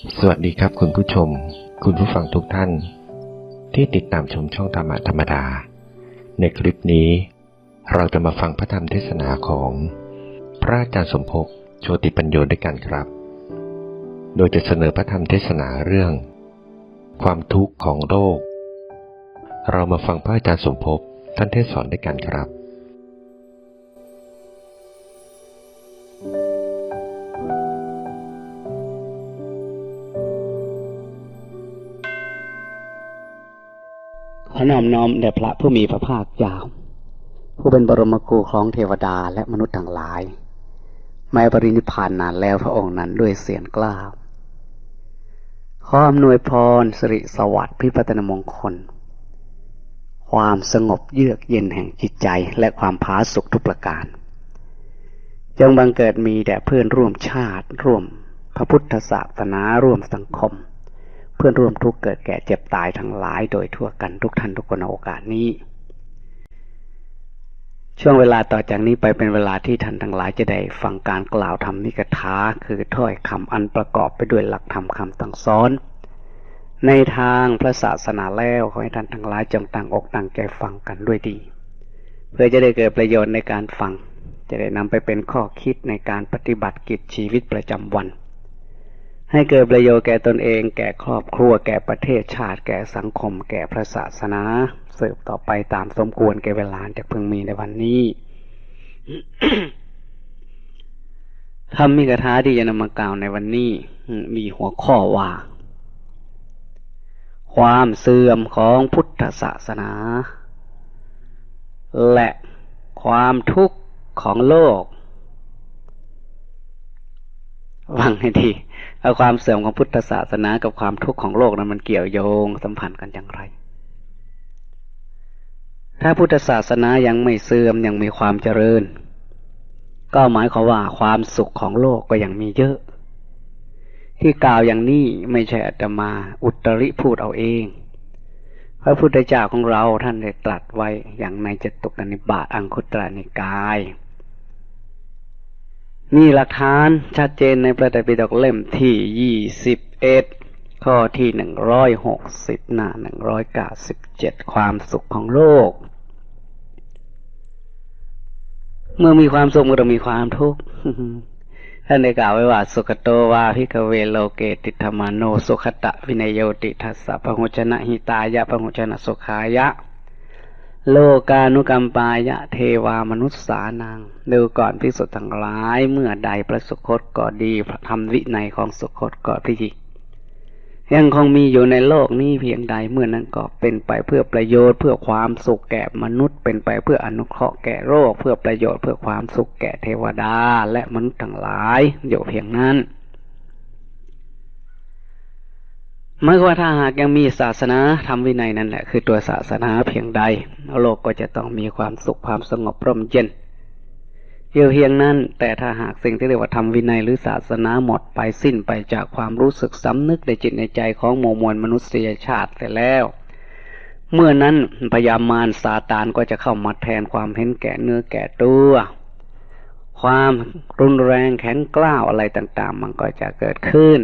สวัสดีครับคุณผู้ชมคุณผู้ฟังทุกท่านที่ติดตามชมช่องธรรมะธรรมดาในคลิปนี้เราจะมาฟังพระธรรมเทศนาของพระอาจารย์สมภพโชติปัญโยด้วยกันครับโดยจะเสนอพระธรรมเทศนาเรื่องความทุกข์ของโลกเรามาฟังพระอาจารย์สมภพท่านเทศสอนด้วยกันครับขอน้อมแด่พระผู้มีพระภาคเจ้าผู้เป็นบรมครูของเทวดาและมนุษย์ทั้งหลายไม่ปรินิพพานนานแล้วพระองค์นั้นด้วยเสียงกล้าวขออำนวยพรสิริสวัสดิ์พิพัฒนมงคลความสงบเยือกเย็นแห่งจิตใจและความผาสุกทุกประการจงบังเกิดมีแด่เพื่อนร่วมชาติร่วมพระพุทธศาสนาร่วมสังคมเพื่อนร่วมทุกข์เกิดแก่เจ็บตายทั้งหลายโดยทั่วกันทุกท่านทุกคนในโอกาสนี้ช่วงเวลาต่อจากนี้ไปเป็นเวลาที่ท่านทั้งหลายจะได้ฟังการกล่าวธรรมนิกถาคือถ้อยคำอันประกอบไปด้วยหลักธรรมคำสั่งสอนในทางพระศาสนาแล้วขอให้ท่านทั้งหลายจงตั้งอกตั้งใจฟังกันด้วยดีเพื่อจะได้เกิดประโยชน์ในการฟังจะได้นำไปเป็นข้อคิดในการปฏิบัติกิจชีวิตประจำวันให้เกิดประโยชน์แก่ตนเองแก่ครอบครัวแก่ประเทศชาติแก่สังคมแก่พระศาสนาสืบต่อไปตามสมควรแก่เวลาจะพึงมีในวันนี้ ธรรมิกถาที่จะนำมากล่าวในวันนี้มีหัวข้อว่าความเสื่อมของพุทธศาสนาและความทุกข์ของโลกฟังให้ดีเอาความเสื่อมของพุทธศาสนากับความทุกข์ของโลกนั้นมันเกี่ยวโยงสัมพันธ์กันอย่างไรถ้าพุทธศาสนายังไม่เสื่อมยังมีความเจริญก็หมายความว่าความสุขของโลกก็ยังมีเยอะที่กล่าวอย่างนี้ไม่ใช่อาตมาอุตริพูดเอาเองพระพุทธเจ้าของเราท่านได้ตรัสไว้อย่างในจตุกนิบาตอังคุตรนิกายมีหลักฐานชัดเจนในพระไตรปิฎกเล่มที่21ข้อที่160หน้า197ความสุขของโลกเมื่อมีความสุขมันก็มีความทุกข์ ท่านได้กล่าวไว้ว่าสุขโตวาภิกขเวโลเกติธรรมโนสุขตะวินัยโยติทัสสะปะหุชนะหิตายะปะหุชนะสุขายะโลกานุกัมปายะเทวามนุษสานังดูก่อนภิกษุทั้งหลายเมื่อใดพระสุคตก็ดีพระธรรมวินัยของสุคตก็ดียังคงมีอยู่ในโลกนี้เพียงใดเมื่อนั้นก็เป็นไปเพื่อประโยชน์เพื่อความสุขแก่มนุษย์เป็นไปเพื่ออนุเคราะห์แก่โลกเพื่อประโยชน์เพื่อความสุขแก่เทวดาและมนุษย์ทั้งหลายอยู่เพียงนั้นหมายความว่าถ้าหากยังมีศาสนาธรรมวินัยนั่นแหละคือตัวศาสนาเพียงใดโลกก็จะต้องมีความสุขความสงบร่มเย็นอยู่เพียงนั้นแต่ถ้าหากสิ่งที่เรียกว่าธรรมวินัยหรือศาสนาหมดไปสิ้นไปจากความรู้สึกสำนึกในจิตในใจของหมู่มวลมนุษยชาติไปแล้วเมื่อนั้นพยามารซาตานก็จะเข้ามาแทนความเห็นแก่เนื้อแก่ตัวความรุนแรงแข็งกร้าวอะไรต่างๆมันก็จะเกิดขึ้น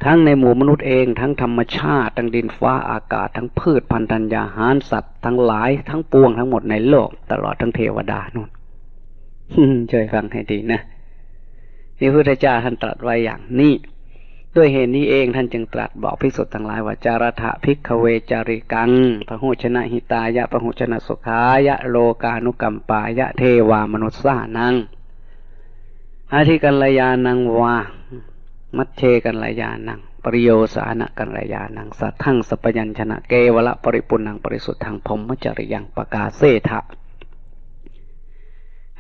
ทั้งในหมู่มนุษย์เองทั้งธรรมชาติทั้งดินฟ้าอากาศทั้งพืชพันธุ์ธัญญาหารสัตว์ทั้งหลายทั้งปวงทั้งหมดในโลกตลอดทั้งเทวดานู่นช่วยฟังให้ดีนะพระพุทธเจ้าท่านตรัสไว้อย่างนี้ด้วยเหตุนี้เองท่านจึงตรัสบอกภิกษุทั้งหลายว่าจารถะภิกขเวจาริกังพหุชนะหิตายะพหุชนะสุขายะโลกานุกัมปายะเทวามนุสสานังอาทิกัลยานังวามัชเชกัลยานังปริโยสานะกัลยานังสัทธังสัพยัญชนะเกวละปริปุณังปริสุทธังพรหมจริยังปกาเสทะ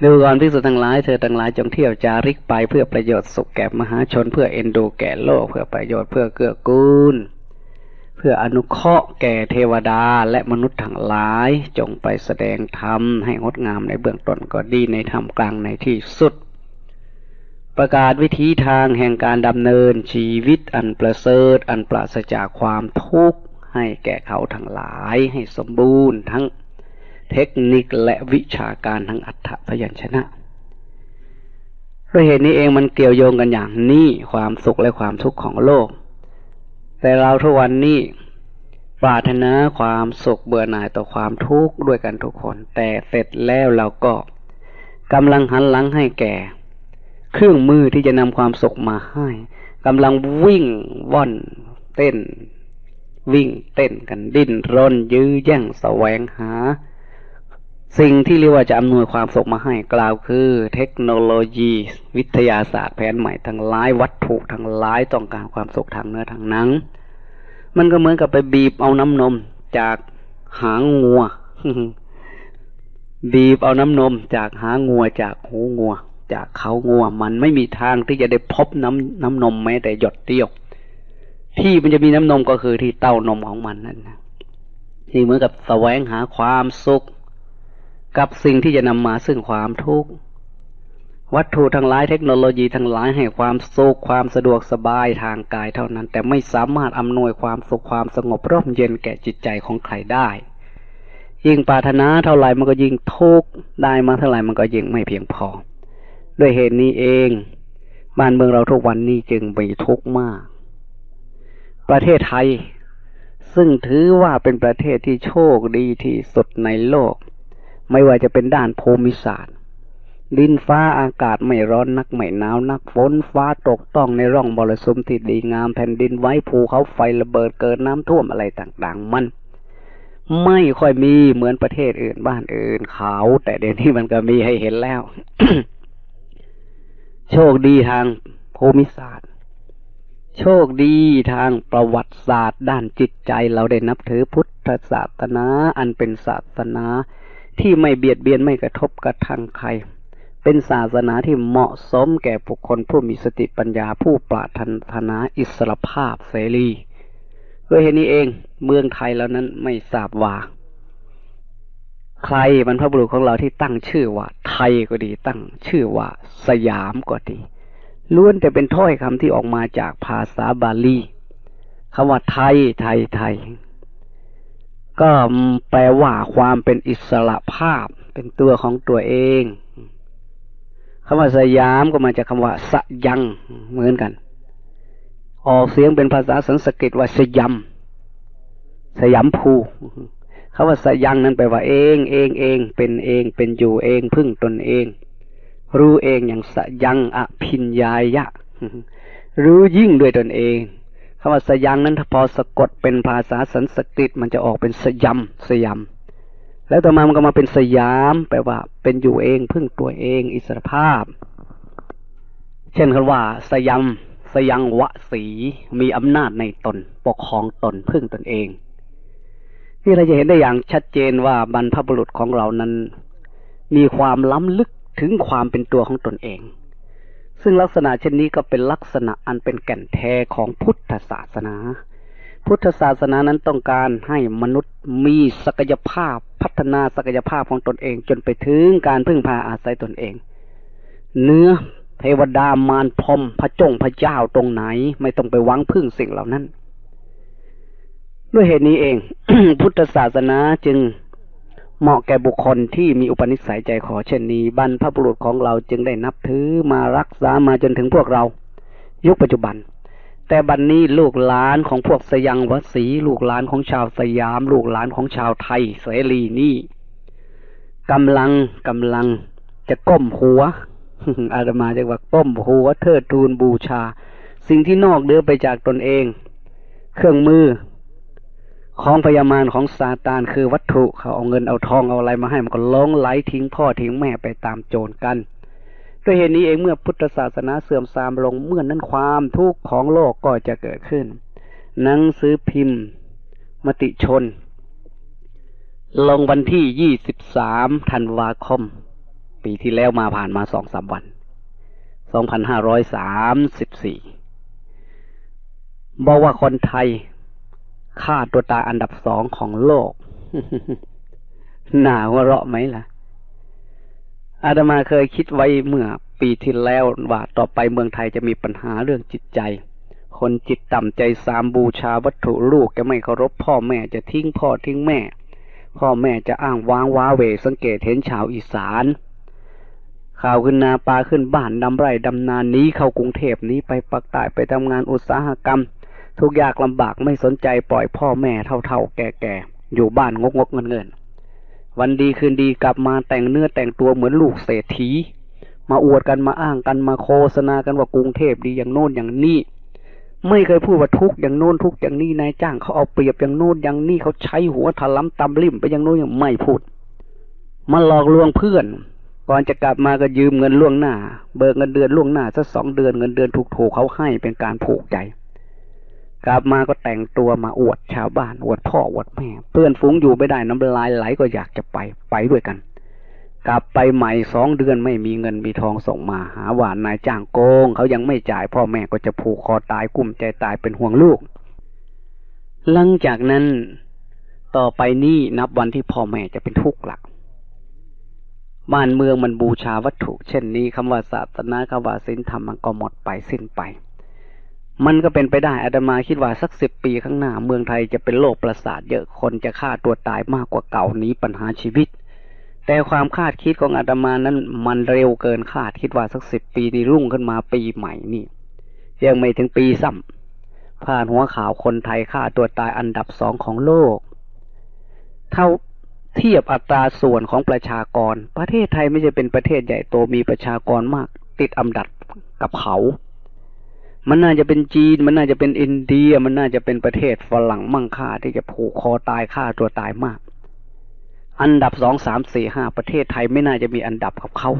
ดูก่อนภิกษุทั้งหลายเธอทั้งหลายจงเที่ยวจาริกไปเพื่อประโยชน์สุขแก่มหาชนเพื่อเอ็นดูแก่โลกเพื่อประโยชน์เพื่อเกื้อกูลเพื่ออนุเคราะห์แก่เทวดาและมนุษย์ทั้งหลายจงไปแสดงธรรมให้งดงามในเบื้องต้นก็ดีในท่ามกลางในที่สุดประกาศวิธีทางแห่งการดำเนินชีวิตอันประเสริฐอันปราศจากความทุกข์ให้แก่เขาทั้งหลายให้สมบูรณ์ทั้งเทคนิคและวิชาการทางอัฏฐพยัญชนะ ด้วยเหตุนี้เองมันเกี่ยวโยงกันอย่างนี้ความสุขและความทุกข์ของโลกแต่เราทุกวันนี้ปรารถนาความสุขเบื่อหน่ายต่อความทุกข์ด้วยกันทุกคนแต่เสร็จแล้วเราก็กำลังหันหลังให้แก่เครื่องมือที่จะนำความสุขมาให้กำลังวิ่งว่อนเต้นวิ่งเต้นกันดิ้นรนยื้อแย่งแสวงหาสิ่งที่เรียกว่าจะอำนวยความสุขมาให้กล่าวคือเทคโนโลยีวิทยาศาสตร์แผนใหม่ทั้งหลายวัตถุทั้งหลายต้องการความสุขทางเนื้อทางหนังมันก็เหมือนกับไปบีบเอาน้ำนมจากหางงัว บีบเอาน้ำนมจากหางงัวจากหูงัวจากเขางัวมันไม่มีทางที่จะได้พบน้ำนมแม้แต่หยดเดียวที่มันจะมีน้ำนมก็คือที่เต้านมของมันนั่นนะที่เหมือนกับแสวงหาความสุขกับสิ่งที่จะนำมาซึ่งความทุกข์วัตถุทั้งหลายเทคโนโลยีทั้งหลายให้ความสุขความสะดวกสบายทางกายเท่านั้นแต่ไม่สามารถอำนวยความสุขความสงบร่มเย็นแก่จิตใจของใครได้ยิ่งปรารถนาเท่าไหร่มันก็ยิ่งทุกข์ได้มาเท่าไหร่มันก็ยิ่งไม่เพียงพอด้วยเหตุนี้เองบ้านเมืองเราทุกวันนี้จึงมีทุกข์มากประเทศไทยซึ่งถือว่าเป็นประเทศที่โชคดีที่สุดในโลกไม่ว่าจะเป็นด้านภูมิศาสตร์ดินฟ้าอากาศไม่ร้อนนักไม่หนาวนักฝนฟ้าตกต้องในร่องมรสุมที่ดีงามแผ่นดินไหวภูเขาไฟระเบิดเกิดน้ำท่วมอะไรต่างๆมันไม่ค่อยมีเหมือนประเทศอื่นบ้านอื่นเขาแต่เดี๋ยวนี้มันก็มีให้เห็นแล้ว โชคดีทางภูมิศาสตร์โชคดีทางประวัติศาสตร์ด้านจิตใจเราได้นับถือพุทธศาสนาอันเป็นศาสนาที่ไม่เบียดเบียนไม่กระทบกระทั่งใครเป็นศาสนาที่เหมาะสมแก่บุคคลผู้มีสติปัญญาผู้ปรารถนาอิสรภาพเสรีด้วยเหตุนี้เองเมืองไทยแล้วนั้นไม่ทราบว่าใครบรรพบุรุษของเราที่ตั้งชื่อว่าไทยก็ดีตั้งชื่อว่าสยามก็ดีล้วนแต่เป็นถ้อยคำที่ออกมาจากภาษาบาลีคำว่าไทยไทยไทยก็แปลว่าความเป็นอิสระภาพเป็นตัวของตัวเองคำว่าสยามก็มาจากคำว่าสยังเหมือนกันออกเสียงเป็นภาษาสันสกฤตว่าสยามสยามภูคำว่าสยังนั้นแปลว่าเองเป็นอยู่เองพึ่งตนเองรู้เองอย่างสยังอภิญญายะรู้ยิ่งด้วยตนเองคำว่าสยังนั้นถ้าพอสะกดเป็นภาษาสันสกฤตมันจะออกเป็นสยามแล้วต่อมามันก็มาเป็นสยามแปลว่าเป็นอยู่เองพึ่งตัวเองอิสรภาพเช่นคำว่าสยังวสีมีอำนาจในตนปกครองตนพึ่งตนเองนี่เราจะเห็นได้อย่างชัดเจนว่าบรรพบุรุษของเรานั้นมีความล้ำลึกถึงความเป็นตัวของตนเองซึ่งลักษณะเช่นนี้ก็เป็นลักษณะอันเป็นแก่นแท้ของพุทธศาสนาพุทธศาสนานั้นต้องการให้มนุษย์มีศักยภาพพัฒนาศักยภาพของตนเองจนไปถึงการพึ่งพาอาศัยตนเองเนื้อเทวดามารพรหมพระเจ้าตรงไหนไม่ต้องไปหวังพึ่งสิ่งเหล่านั้นด้วยเหตุนี้เอง พุทธศาสนาจึงเหมาะแก่บุคคลที่มีอุปนิสัยใจคอเช่นนี้บรรพบุรุษของเราจึงได้นับถือมารักษามาจนถึงพวกเรายุคปัจจุบันแต่บัดนี้ลูกหลานของพวกสยังวสีลูกหลานของชาวสยามลูกหลานของชาวไทยเสรีนี่กำลังจะก้มหัว อาตมาจะว่าก้มหัวเทิดทูนบูชาสิ่งที่นอกเหนือไปจากตนเองเครื่องมือของพยามารของซาตานคือวัตถุเขาเอาเงินเอาทองเอาอะไรมาให้มันก็หลงไหลทิ้งพ่อทิ้งแม่ไปตามโจรกันด้วยเหตุนี้เองเมื่อพุทธศาสนาเสื่อมทรามลงเมื่อนั้นความทุกข์ของโลกก็จะเกิดขึ้นหนังสือพิมพ์มติชนลงวันที่23ธันวาคมปีที่แล้วมาผ่านมา 2-3 วัน2534บอกว่าคนไทยฆ่าตัวตายอันดับ2ของโลก น่าหัวเราะไหมล่ะอาตมาเคยคิดไว้เมื่อปีที่แล้วว่าต่อไปเมืองไทยจะมีปัญหาเรื่องจิตใจคนจิตต่ำใจสามบูชาวัตถุลูกจะไม่เคารพพ่อแม่จะทิ้งพ่อทิ้งแม่พ่อแม่จะอ้างว้างว้าเหวสังเกตเห็นชาวอีสาน ข่าวขึ้นนาปลาขึ้นบ้านดำไร่ดำนานี้เข้ากรุงเทพนี้ไปปักใต้ไปทำงานอุตสาหกรรมทุกยากลำบากไม่สนใจปล่อยพ่อแม่เท่าๆแก่ๆอยู่บ้านงกเงินวันดีคืนดีกลับมาแต่งเนื้อแต่งตัวเหมือนลูกเศรษฐีมาอวดกันมาอ้างกันมาโฆษณากันว่ากรุงเทพดีอย่างโน้นอย่างนี้ไม่เคยพูดว่าทุกอย่างโน้นทุกอย่างนี้นายจ้างเขาเอาเปรียบอย่างโน้นอย่างนี้เขาใช้หัวถลำตำลิ่มไปอย่างโน้นอย่างไม่พูดมาหลอกลวงเพื่อนก่อนจะกลับมาก็ยืมเงินล่วงหน้าเบิกเงินเดือนล่วงหน้าสัก2 เดือนเงินเดือนถูกเขาให้เป็นการผูกใจกลับมาก็แต่งตัวมาอวดชาวบ้านอวดพ่ออวดแม่เพื่อนฝูงอยู่ไม่ได้น้ำลายไหลก็อยากจะไปด้วยกันกลับไปใหม่2 เดือนไม่มีเงินมีทองส่งมาหาว่านายจ้างโกงเขายังไม่จ่ายพ่อแม่ก็จะผูกคอตายกุ้มใจตายเป็นห่วงลูกหลังจากนั้นต่อไปนี้นับวันที่พ่อแม่จะเป็นทุกข์หลักบ้านเมืองมันบูชาวัตถุเช่นนี้คำว่าศาสนาคำว่าศีลธรรมมันก็หมดไปสิ้นไปมันก็เป็นไปได้อาตมาคิดว่าสัก10 ปีข้างหน้าเมืองไทยจะเป็นโรคประสาทเยอะคนจะฆ่าตัวตายมากกว่าเก่านี้ปัญหาชีวิตแต่ความคาดคิดของอาตมานั้นมันเร็วเกินคาดคิดว่าสัก10 ปีนี้รุ่งขึ้นมาปีใหม่นี่ยังไม่ถึงปีซ้ำผ่านหัวข่าวคนไทยฆ่าตัวตายอันดับ2ของโลกเท่าเทียบอัตราส่วนของประชากรประเทศไทยไม่ใช่เป็นประเทศใหญ่โตมีประชากรมากติดอันดับกับเขามันน่าจะเป็นจีนมันน่าจะเป็นอินเดียมันน่าจะเป็นประเทศฝรั่งมั่งค่าที่จะผูกคอตายฆ่าตัวตายมากอันดับ2 3 4 5ประเทศไทยไม่น่าจะมีอันดับกับเขา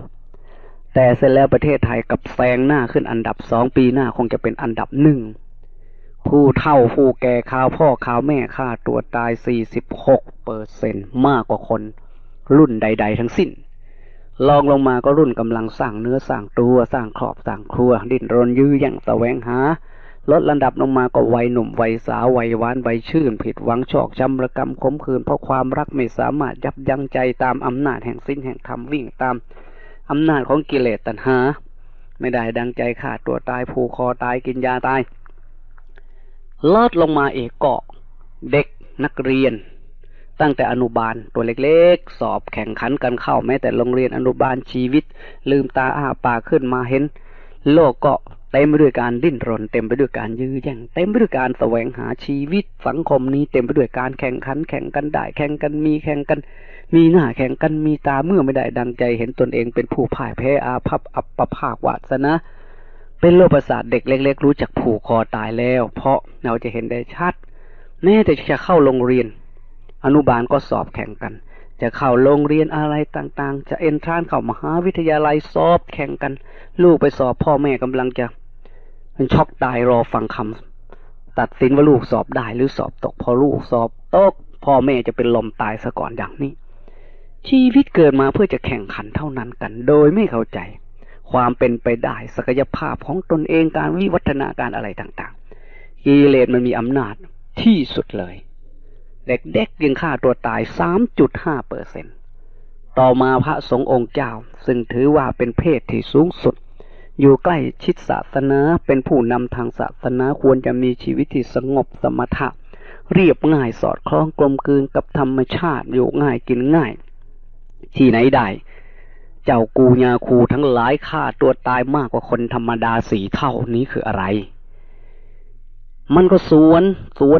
แต่เสร็จแล้วประเทศไทยกับแซงหน้าขึ้นอันดับ2ปีหน้าคงจะเป็นอันดับ1ผู้เฒ่าผู้แก่ข่าวพ่อข่าวแม่ฆ่าตัวตาย46%มากกว่าคนรุ่นใดๆทั้งสิ้นลองลงมาก็รุ่นกำลังสร้างเนื้อสร้างตัวสร้างครอบสร้างครัวดิ้นรนยื้อแย่งแสวงหาลดระดับลงมาก็วัยหนุ่มวัยสาววัยหวานวัยชื่นผิดหวังชอกช้ำระกำขมขื่นเพราะความรักไม่สามารถยับยั้งใจตามอำนาจแห่งศีลแห่งธรรมวิ่งตามอำนาจของกิเลสตัณหาไม่ได้ดังใจฆ่าตัวตายผูกคอตายกินยาตายลดลงมาอีกก็เด็กนักเรียนตั้งแต่อนุบาลตัวเล็กๆสอบแข่งขันกันเข้าแม้แต่โรงเรียนอนุบาลชีวิตลืมตาอ้าปากขึ้นมาเห็นโลกก็เต็มไปด้วยการดิ้นรนเต็มไปด้วยการยื้อแย่งเต็มไปด้วยการแสวงหาชีวิตสังคมนี้เต็มไปด้วยการแข่งขันแข่งกันได้แข่งกันมีแข่งกันมีหน้าแข่งกันมีตาเมื่อไม่ได้ดังใจเห็นตนเองเป็นผู้พ่ายแพ้อาภัพอัปภาควาสนะเป็นโรคประสาทเด็กเล็กๆรู้จักผูกคอตายแล้วเพราะเราจะเห็นได้ชัดแม้แต่จะเข้าโรงเรียนอนุบาลก็สอบแข่งกันจะเข้าโรงเรียนอะไรต่างๆจะเอนทรานเข้ามหาวิทยาลัยสอบแข่งกันลูกไปสอบพ่อแม่กำลังจะช็อกตายรอฟังคำตัดสินว่าลูกสอบได้หรือสอบตกพอลูกสอบตกพ่อแม่จะเป็นลมตายซะก่อนอย่างนี้ชีวิตเกิดมาเพื่อจะแข่งขันเท่านั้นกันโดยไม่เข้าใจความเป็นไปได้ศักยภาพของตนเองการวิวัฒนาการอะไรต่างๆกิเลสมันมีอำนาจที่สุดเลยเด็กๆยังฆ่าตัวตาย 3.5% ต่อมาพระสงฆ์องค์เจ้าซึ่งถือว่าเป็นเพศที่สูงสุดอยู่ใกล้ชิดศาสนาเป็นผู้นำทางศาสนาควรจะมีชีวิตที่สงบสมถะเรียบง่ายสอดคล้องกลมกลืนกับธรรมชาติอยู่ง่ายกินง่ายที่ไหนได้เจ้ากูญาคูทั้งหลายฆ่าตัวตายมากกว่าคนธรรมดา4 เท่านี้คืออะไรมันก็สว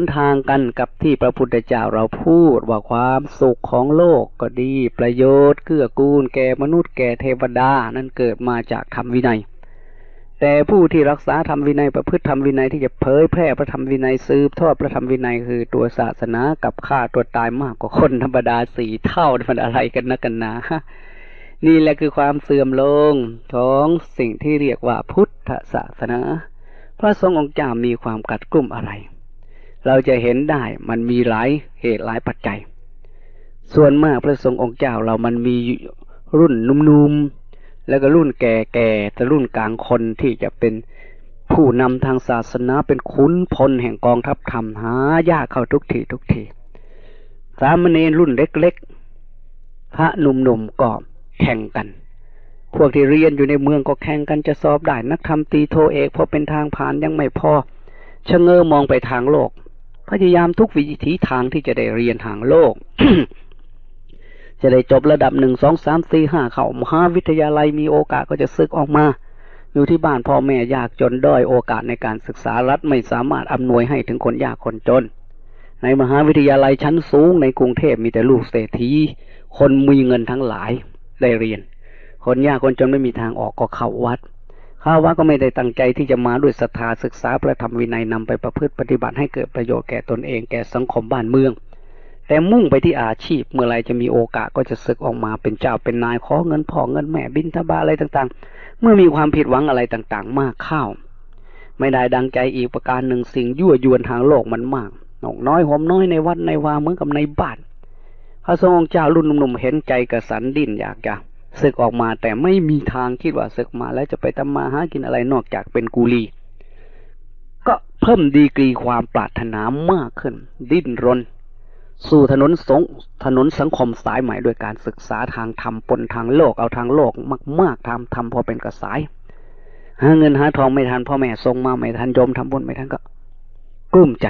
นทางกันกับที่พระพุทธเจ้าเราพูดว่าความสุขของโลกก็ดีประโยชน์เกื้อกูลแก่มนุษย์แก่เทวดานั้นเกิดมาจากธรรมวินัยแต่ผู้ที่รักษาธรรมวินัยประพฤติธรรมวินัยที่จะเผยแพร่พระธรรมวินัยสืบทอดพระธรรมวินัยคือตัวศาสนากับฆ่าตัวตายมากกว่าคนธรรมดา4 เท่ามันอะไรกันนะกันนะนี่แหละคือความเสื่อมลงของสิ่งที่เรียกว่าพุทธศาสนาพระสงฆ์องค์เจ้ามีความกัดกลุ่มอะไรเราจะเห็นได้มันมีหลายเหตุหลายปัจจัยส่วนมากพระสงฆ์องค์เจ้าเรามันมีรุ่นนุ่มๆแล้วก็รุ่นแก่ๆแต่รุ่นกลางคนที่จะเป็นผู้นำทางศาสนาเป็นขุนพลแห่งกองทัพธรรมหายากเข้าทุกทีสามเณรรุ่นเล็กๆพระหนุ่มๆก็แข่งกันพวกที่เรียนอยู่ในเมืองก็แข่งกันจะสอบได้นักธรรมตีโทเอกพอเป็นทางผ่านยังไม่พอชะเง้อมองไปทางโลกพยายามทุกวิถีทางที่จะได้เรียนทางโลก จะได้จบระดับ1 2 3 4 5เข้ามหาวิทยาลัยมีโอกาสก็จะสึกออกมาอยู่ที่บ้านพ่อแม่ยากจนด้อยโอกาสในการศึกษารัฐไม่สามารถอำนวยให้ถึงคนยากคนจนในมหาวิทยาลัยชั้นสูงในกรุงเทพมีแต่ลูกเศรษฐีคนมีเงินทั้งหลายได้เรียนคนยากคนจนไม่มีทางออกก็เข้าวัดก็ไม่ได้ตั้งใจที่จะมาด้วยศรัทธาศึกษาพระธรรมวินัยนำไปประพฤติปฏิบัติให้เกิดประโยชน์แก่ตนเองแก่สังคมบ้านเมืองแต่มุ่งไปที่อาชีพเมื่อไรจะมีโอกาสก็จะสึกออกมาเป็นเจ้าเป็นนายขอเงินพ่อเงินแม่บิณฑบาตอะไรต่างๆเมื่อมีความผิดหวังอะไรต่างๆมากเข้าไม่ได้ดังใจอีกประการหนึ่งสิ่งยั่วยวนทางโลกมันมากหนกน้อยหอมน้อยในวัดในวาเหมือนกับในบ้านพระสงฆ์เจ้ารุ่นหนุ่มๆเห็นใจกระสันดิ้นอยากจะศึกออกมาแต่ไม่มีทางคิดว่าศึกมาแล้วจะไปทำมาหากินอะไรนอกจากเป็นกุลีก็เพิ่มดีกรีความปรารถนามากขึ้นดิ้นรนสู่ถนนสังคมสายใหม่ด้วยการศึกษาทางธรรมปนทางโลกเอาทางโลกมากๆทำพอเป็นกระสายหาเงินหาทองไม่ทันพ่อแม่ส่งมาไม่ทันโยมทำบุญไม่ทันก็กลุ้มใจ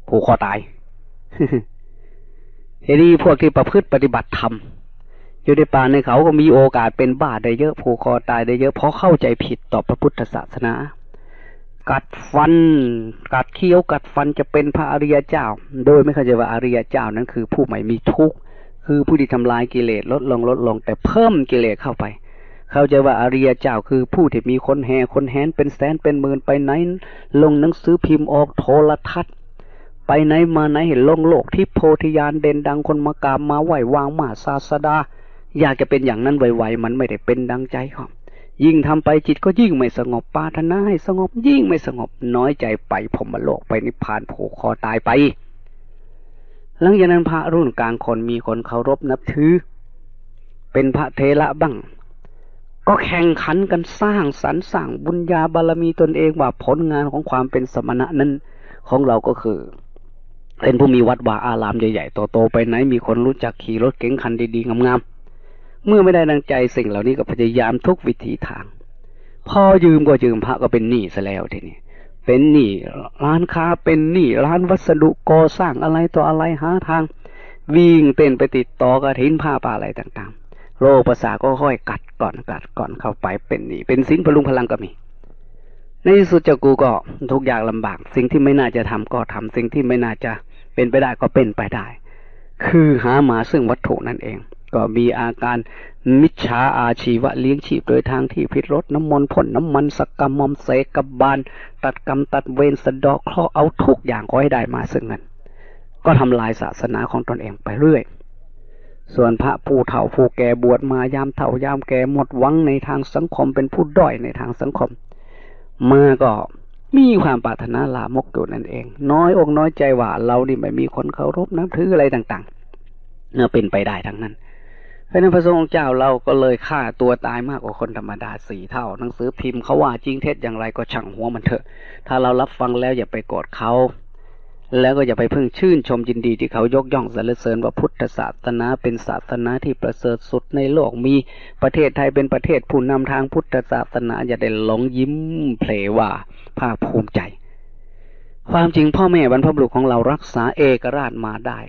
ผูกคอตาย ทีนี้พวกที่ประพฤติปฏิบัติธรรมอยู่ในป่าในเขาก็มีโอกาสเป็นบ้าได้เยอะผูกคอตายได้เยอะเพราะเข้าใจผิดต่อพระพุทธศาสนากัดเคี้ยวกัดฟันจะเป็นพระอริยเจ้าโดยไม่เข้าใจว่าอริยเจ้านั้นคือผู้ไม่มีทุกข์คือผู้ที่ทำลายกิเลสลดลงแต่เพิ่มกิเลสเข้าไปเข้าใจว่าอริยเจ้าคือผู้ที่มีคนแห่คนแหนเป็นแสนเป็นหมื่นไปไหนลงหนังสือพิมพ์ออกโทรทัศน์ไปไหนมาไหนเห็นลงโลกทิพย์โพธิญาณเด่นดังคนมากราบมาไหว้วางมาศาสดาอยากจะเป็นอย่างนั้นไวๆมันไม่ได้เป็นดังใจครับยิ่งทำไปจิตก็ยิ่งไม่สงบปรารถนาให้สงบยิ่งไม่สงบน้อยใจไปพรหมโลกไปนิพพานผูกคอตายไปหลังจากนั้นพระรุ่นกลางคนมีคนเคารพนับถือเป็นพระเถระบ้างก็แข่งขันกันสร้างสรรค์สร้างบุญญาบารมีตนเองว่าผลงานของความเป็นสมณะนั้นของเราก็คือเป็นผู้มีวัดวาอารามใหญ่ๆโตๆไปไหนมีคนรู้จักขี่รถเก๋งคันดีๆงามๆเมื่อไม่ได้ดังใจสิ่งเหล่านี้ก็พยายามทุกวิถีทางพอยืมก็ยืมพระก็เป็นหนี้ซะแล้วทีนี้เป็นหนี้ร้านค้าเป็นหนี้ร้านวัสดุก่อสร้างอะไรต่ออะไรหาทางวิ่งเต้นไปติดต่อกฐินผ้าป่าอะไรต่างๆโรคประสาทก็ค่อยกัดก่อนเข้าไปเป็นหนี้เป็นสินพลุงพลังก็มีในที่สุดเจ้ากูก็ทุกอย่างลำบากสิ่งที่ไม่น่าจะทำก็ทำสิ่งที่ไม่น่าจะเป็นไปได้ก็เป็นไปได้คือหามาซึ่งวัตถุนั่นเองก็มีอาการมิจฉาอาชีวะเลี้ยงชีพโดยทางที่ผิดรดน้ำมนต์พ่นน้ำมันสักกรรมมอมเสกกับบานตัดกรรมตัดเวรสะเดาะเคราะห์เอาทุกอย่างขอให้ได้มาซึ่งเงินก็ทำลายศาสนาของตนเองไปเรื่อยส่วนพระผู้เฒ่าผู้แก่บวชมายามเฒ่ายามแก่หมดหวังในทางสังคมเป็นผู้ด้อยในทางสังคมมาก็มีความปรารถนาลามกอยู่นั่นเองน้อยอกน้อยใจว่าเรานี่ไม่มีคนเคารพนับถืออะไรต่างๆเนี่ยเป็นไปได้ทั้งนั้นเพราะนั้นพระสงฆ์เจ้าเราก็เลยฆ่าตัวตายมากกว่าคนธรรมดา4 เท่าหนังสือพิมพ์เขาว่าจริงเท็จอย่างไรก็ช่างหัวมันเถอะถ้าเรารับฟังแล้วอย่าไปโกรธเขาแล้วก็อย่าไปเพิ่งชื่นชมยินดีที่เขายกย่องสรรเสริญว่าพุทธศาสนาเป็นศาสนาที่ประเสริฐสุดในโลกมีประเทศไทยเป็นประเทศผู้นำทางพุทธศาสนาอย่าได้หลงยิ้มเพลว่าภาคภูมิใจความจริงพ่อแม่บรรพบุรุษของเรารักษาเอกราชมาได้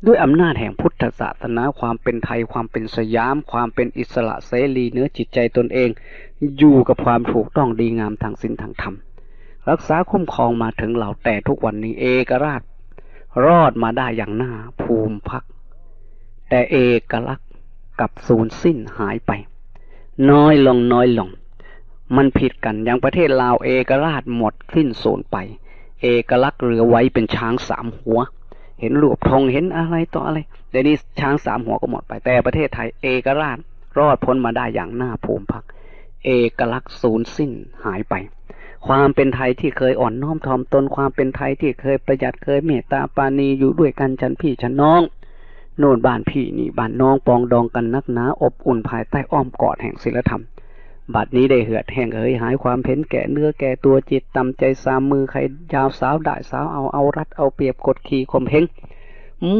ด้วยอำนาจแห่งพุทธศาสนาความเป็นไทยความเป็นสยามความเป็นอิสระเสรีเนื้อจิตใจตนเองอยู่กับความถูกต้องดีงามทางศีลทางธรรมรักษาคุ้มครองมาถึงเราแต่ทุกวันนี้เอกราชรอดมาได้อย่างน่าภูมิภักแต่เอกลักษณ์กับสูญสิ้นหายไปน้อยลงมันผิดกันอย่างประเทศลาวเอกราชหมดสิ้นสูญไปเอกลักษณ์เหลือไว้เป็นช้าง3 หัวเห็นรูปธงเห็นอะไรต่ออะไรเดี๋ยวนี้ช้าง3 หัวก็หมดไปแต่ประเทศไทยเอกราชรอดพ้นมาได้อย่างน่าภูมิภักเอกลักษณ์สูญสิ้นหายไปความเป็นไทยที่เคยอ่อนน้อมถ่อมตนความเป็นไทยที่เคยประหยัดเคยเมตตาปราณีอยู่ด้วยกันฉันพี่ฉันน้องโน่นบ้านพี่นี่บ้านน้องปองดองกันนักหนาอบอุ่นภายใต้อ้อมกอดแห่งศีลธรรมบัดนี้ได้เหือดแห้งหายความเพ้นแก่เนื้อแก่ตัวจิตตำใจสามมือใครยาวสาวได้สาวเอารัดเอาเปรียบกดขี่ข่มเหง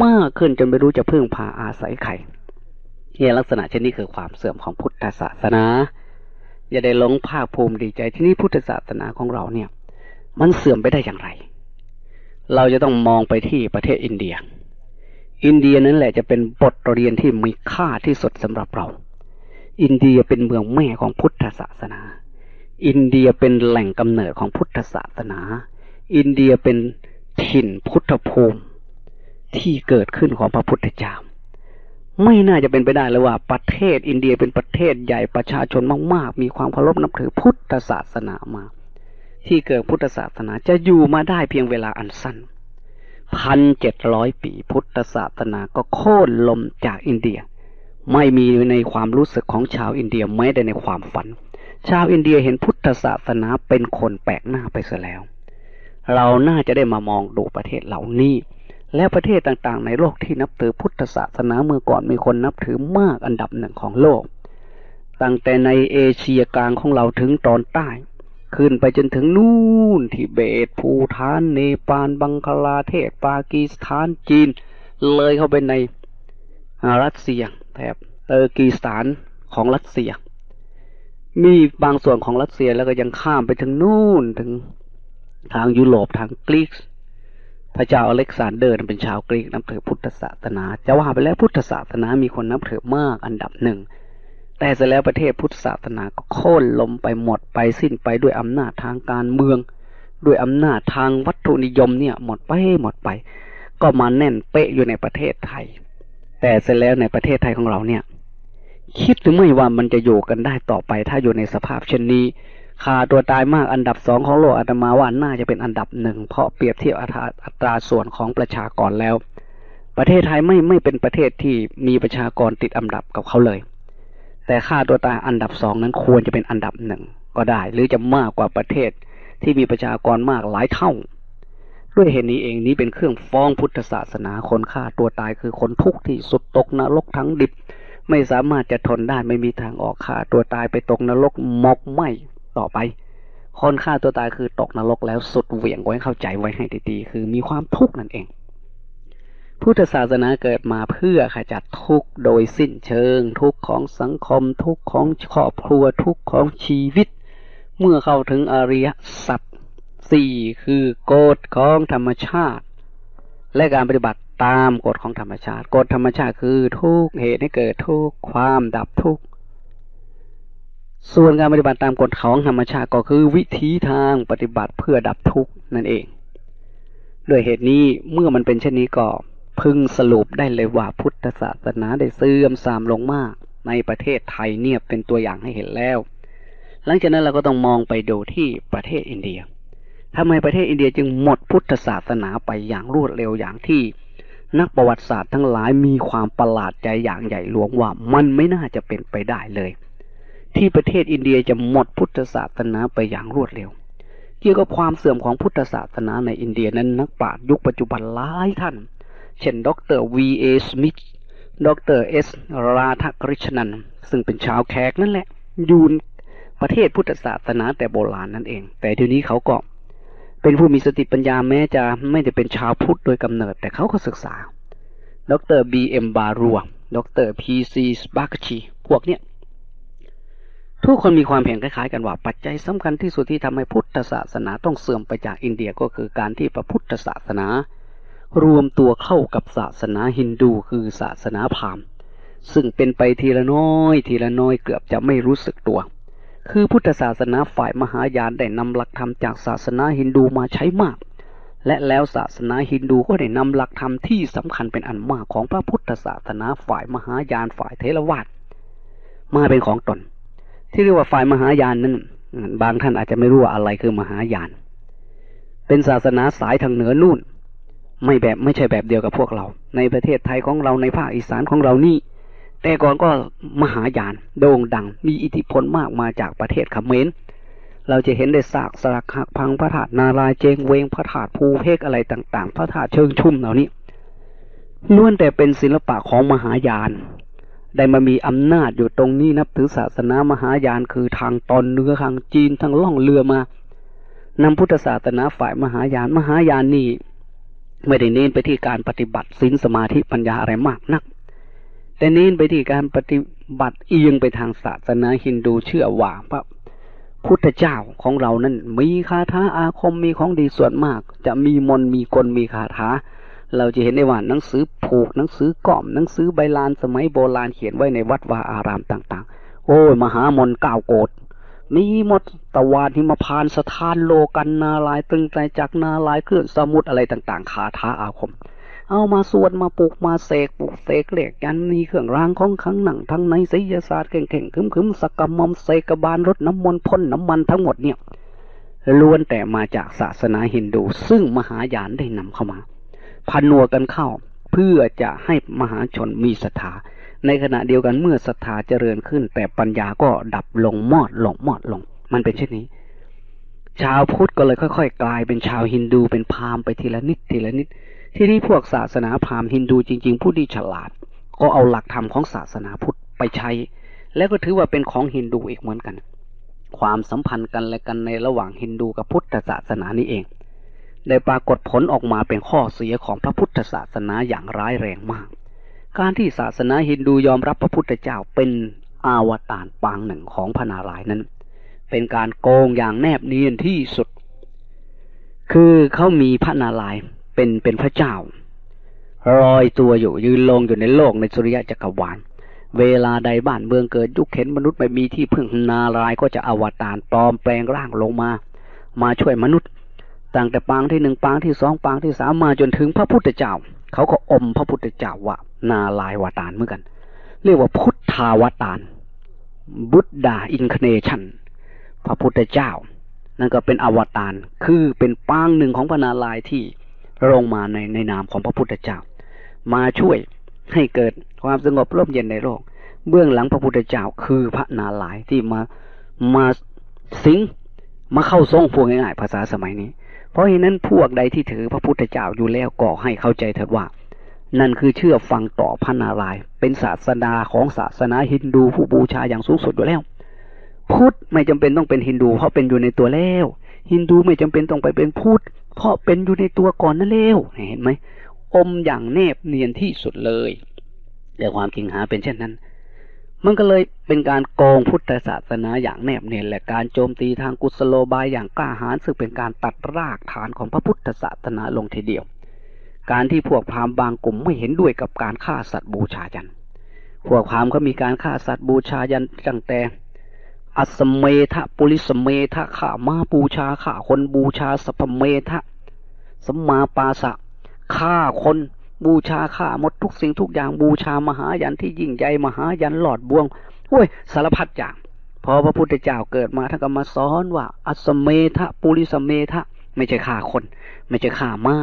มากขึ้นจนไม่รู้จะพึ่งพาอาศัยใครเนี่ยลักษณะเช่นนี้คือความเสื่อมของพุทธศาสนาอย่าได้หลงภาคภูมิดีใจที่นี่พุทธศาสนาของเราเนี่ยมันเสื่อมไปได้อย่างไรเราจะต้องมองไปที่ประเทศอินเดีย อินเดียนั่นแหละจะเป็นบทเรียนที่มีค่าที่สุดสำหรับเราอินเดียเป็นเมืองแม่ของพุทธศาสนาอินเดียเป็นแหล่งกำเนิดของพุทธศาสนาอินเดียเป็นถิ่นพุทธภูมิที่เกิดขึ้นของพระพุทธเจ้าไม่น่าจะเป็นไปได้เลยว่าประเทศอินเดียเป็นประเทศใหญ่ประชาชนมากๆมีความเคารพนับถือพุทธศาสนามาที่เกิดพุทธศาสนาจะอยู่มาได้เพียงเวลาอันสั้น1,700 ปีพุทธศาสนาก็โค่นล้มจากอินเดียไม่มีในความรู้สึกของชาวอินเดียแม้แต่ในความฝันชาวอินเดียเห็นพุทธศาสนาเป็นคนแปลกหน้าไปเสียแล้วเราน่าจะได้มามองดูประเทศเหล่านี้และประเทศต่างๆในโลกที่นับถือพุทธศาสนาเมื่อก่อนมีคนนับถือมากอันดับหนึ่งของโลกตั้งแต่ในเอเชียกลางของเราถึงตอนใต้ขึ้นไปจนถึงนู่นทิเบตภูฏานเนปาลบังคลาเทศปากีสถานจีนเลยเข้าไปในรัสเซียแถบเตอร์กีสถานของรัสเซียมีบางส่วนของรัสเซียแล้วก็ยังข้ามไปถึงนู่นถึงทางยุโรปทางกรีกพระเจ้าอเล็กซานเดอร์เป็นชาวกรีกนับถือพุทธศาสนาจะว่าไปแล้วพุทธศาสนามีคนนับถือมากอันดับหนึ่งแต่เสร็จแล้วประเทศพุทธศาสนาก็โค่นล้มไปหมดไปสิ้นไปด้วยอำนาจทางการเมืองด้วยอำนาจทางวัตถุนิยมเนี่ยหมดไปก็มาแน่นเป๊ะอยู่ในประเทศไทยแต่เสร็จแล้วในประเทศไทยของเราเนี่ยคิดหรือไม่ว่ามันจะอยู่กันได้ต่อไปถ้าอยู่ในสภาพเช่นนี้ฆ่าตัวตายมากอันดับ2ของโลกอาตมาว่าน่าจะเป็นอันดับ1เพราะเปรียบเทียบอัตราส่วนของประชากรแล้วประเทศไทยไม่เป็นประเทศที่มีประชากรติดอันดับกับเขาเลยแต่ฆ่าตัวตายอันดับ2นั้นควรจะเป็นอันดับ1ก็ได้หรือจะมากกว่าประเทศที่มีประชากรมากหลายเท่าด้วยเหตุนี้เองนี้เป็นเครื่องฟ้องพุทธศาสนาคนฆ่าตัวตายคือคนทุกข์ที่สุดตกนรกทั้งดิบไม่สามารถจะทนได้ไม่มีทางออกฆ่าตัวตายไปตกนรกหมกไหม้ต่อไปคนฆ่าตัวตายคือตกนรกแล้วสุดเหวี่ยงไว้เข้าใจไว้ให้ดีๆคือมีความทุกข์นั่นเองพุทธศาสนาเกิดมาเพื่อขจัดทุกข์โดยสิ้นเชิงทุกข์ของสังคมทุกข์ของครอบครัวทุกข์ของชีวิตเมื่อเข้าถึงอริยสัจ4คือกฎของธรรมชาติและการปฏิบัติตามกฎของธรรมชาติกฎธรรมชาติคือทุกข์เหตุให้เกิดทุกข์ความดับทุกข์ส่วนการปฏิบัติตามกฎของธรรมชาติก็คือวิธีทางปฏิบัติเพื่อดับทุกข์นั่นเองด้วยเหตุนี้เมื่อมันเป็นเช่นนี้ก็พึงสรุปได้เลยว่าพุทธศาสนาได้เสื่อมทรามลงมากในประเทศไทยเนี่ยเป็นตัวอย่างให้เห็นแล้วหลังจากนั้นเราก็ต้องมองไปดูที่ประเทศอินเดียทำไมประเทศอินเดียจึงหมดพุทธศาสนาไปอย่างรวดเร็วอย่างที่นักประวัติศาสตร์ทั้งหลายมีความประหลาดใจอย่างใหญ่หลวงว่ามันไม่น่าจะเป็นไปได้เลยที่ประเทศอินเดียจะหมดพุทธศาสนาไปอย่างรวดเร็วเกี่ยวกับความเสื่อมของพุทธศาสนาในอินเดียนั้นนักปราชญ์ยุคปัจจุบันหลายท่านเช่นดร. V.A. สมิธดร. S. ราธกฤษณันท์ซึ่งเป็นชาวแขกนั่นแหละอยู่ประเทศพุทธศาสนาแต่โบราณนั่นเองแต่เดี๋ยวนี้เขาก็เป็นผู้มีสติปัญญาแม้จะไม่ได้เป็นชาวพุทธโดยกำเนิดแต่เขาก็ศึกษาดร. B.M. บารัวดร. P.C. บาคชีพวกเนี้ยทุกคนมีความเห็นคล้ายๆกันว่าปัจจัยสำคัญที่สุดที่ทำให้พุทธศาสนาต้องเสื่อมไปจากอินเดียก็คือการที่พระพุทธศาสนารวมตัวเข้ากับศาสนาฮินดูคือศาสนาพราหมณ์ซึ่งเป็นไปทีละน้อยเกือบจะไม่รู้สึกตัวคือพุทธศาสนาฝ่ายมหายานได้นำหลักธรรมจากศาสนาฮินดูมาใช้มากและแล้วศาสนาฮินดูก็ได้นำหลักธรรมที่สำคัญเป็นอันมากของพระพุทธศาสนาฝ่ายมหายานฝ่ายเถรวาทมาเป็นของตนที่เรียกว่าฝ่ายมหายานนั้นบางท่านอาจจะไม่รู้ว่าอะไรคือมหายานเป็นศาสนาสายทางเหนือนู่นไม่ใช่แบบเดียวกับพวกเราในประเทศไทยของเราในภาคอีสานของเรานี่แต่ก่อนก็มหายานโด่งดังมีอิทธิพลมากมาจากประเทศเขมรเราจะเห็นได้ซากสลักหักพังพระธาตุนารายณ์เจงเวงพระธาตุภูเพกอะไรต่างๆพระธาตุเชิงชุ่มเหล่านี้ล้วนแต่เป็นศิลปะของมหายานได้มามีอำนาจอยู่ตรงนี้นับถือศาสนามหายานคือทางตอนเหนือทางจีนทางล่องเรือมานำพุทธศาสนาฝ่ายมหายานนี่ไม่ได้เน้นไปที่การปฏิบัติศีลสมาธิปัญญาอะไรมากนักแต่เน้นไปที่การปฏิบัติเอียงไปทางศาสนาฮินดูเชื่อว่าพระพุทธเจ้าของเรานั้นมีคาถาอาคมมีของดีส่วนมากจะมีมนต์มีกลมีคาถา เราจะเห็นได้ว่าหนังสือผูกหนังสือก่อมหนังสือใบลานสมัยโบราณเขียนไว้ในวัดวาอารามต่างๆโอ้ยมหามนต์9 โกฏมีหมดตะวันหิมพานต์สถานโลกันนาลายตรึงใจจักนาลายเคลื่อนสมุดอะไรต่างๆคาถาอาคมเอามาสวดมาปลูกมาเสกเหล็กยันมีเครื่องรางของขลังหนังทั้งในไสยศาสตร์เข่งๆคึมๆสักกะมอมเสกบาลรดน้ำมนต์พ่นน้ำมันทั้งหมดเนี่ยล้วนแต่มาจากศาสนาฮินดูซึ่งมหายานได้นำเข้ามาผนวกกันเข้าเพื่อจะให้มหาชนมีศรัทธาในขณะเดียวกันเมื่อศรัทธาเจริญขึ้นแต่ปัญญาก็ดับลงมอดลงมันเป็นเช่นนี้ชาวพุทธก็เลยค่อยๆกลายเป็นชาวฮินดูเป็นพราหมณ์ไปทีละนิดที่นี่พวกศาสนาพราหมณ์ฮินดูจริงๆผู้ที่ฉลาดก็เอาหลักธรรมของศาสนาพุทธไปใช้แล้วก็ถือว่าเป็นของฮินดูอีกเหมือนกันความสัมพันธ์กันและกันในระหว่างฮินดูกับพุทธศาสนานี่เองได้ปรากฏผลออกมาเป็นข้อเสียของพระพุทธศาสนาอย่างร้ายแรงมากการที่ศาสนาฮินดูยอมรับพระพุทธเจ้าเป็นอวตารปางหนึ่งของพระนารายณ์นั้นเป็นการโกงอย่างแนบเนียนที่สุดคือเขามีพระนารายณ์เป็นพระเจ้าลอยตัวอยู่ยืนลงอยู่ในโลกในสุริยะจักรวาลเวลาใดบ้านเมืองเกิดยุคเข็นมนุษย์ไม่มีที่พึ่งนารายณ์ก็จะอวตารปลอมแปลงร่างลงมาช่วยมนุษย์ตั้งแต่ปางที่1ปางที่2ปางที่3มาจนถึงพระพุทธเจ้าเขาก็อมพระพุทธเจ้าว่านารายณ์อวตารเหมือนกันเรียกว่าพุทธาวตารบุตดาอินคาเนชั่นพระพุทธเจ้านั่นก็เป็นอวตารคือเป็นปางหนึ่งของพระนารายณ์ที่ลงมาในนามของพระพุทธเจ้ามาช่วยให้เกิดความสงบร่มเย็นในโลกเบื้องหลังพระพุทธเจ้าคือพระนารายณ์ที่มาสิงมาเข้าทรงพวกง่ายๆภาษาสมัยนี้เพราะฉะนั้นพวกใดที่ถือพระพุทธเจ้าอยู่แล้วก็ให้เข้าใจเถิดว่านั่นคือเชื่อฟังต่อพระนารายณ์เป็นศาสดาของศาสนาฮินดูผู้บูชาอย่างสูงสุดอยู่แล้วพุทธไม่จำเป็นต้องเป็นฮินดูเพราะเป็นอยู่ในตัวแล้วฮินดูไม่จำเป็นต้องไปเป็นพุทธเพราะเป็นอยู่ในตัวก่อนนั่นแล้วเห็นไหมอมอย่างแนบเนียนที่สุดเลยแต่ความจริงหาเป็นเช่นนั้นมันก็เลยเป็นการโกงพุทธศาสนาอย่างแนบเนียนและการโจมตีทางกุศโลบายอย่างกล้าหาญซึ่งเป็นการตัดรากฐานของพระพุทธศาสนาลงทีเดียวการที่พวกพราหมณ์บางกลุ่มไม่เห็นด้วยกับการฆ่าสัตว์บูชายันพวกพราหมณ์ก็มีการฆ่าสัตว์บูชายันตั้งแต่อัสเมทะปุริสเมทะฆ่าม้าบูชาฆ่าคนบูชาสัพพเมทะสัมมาปาสะฆ่าคนบูชาฆ่าหมดทุกสิ่งทุกอย่างบูชามหายันที่ยิ่งใหญ่มหายันหลอดบวงโอ้ยสารพัดอย่างพอพระพุทธเจ้าเกิดมาท่านก็มาสอนว่าอัสเมทะปุริสเมทะไม่ใช่ฆ่าคนไม่ใช่ฆ่าม้า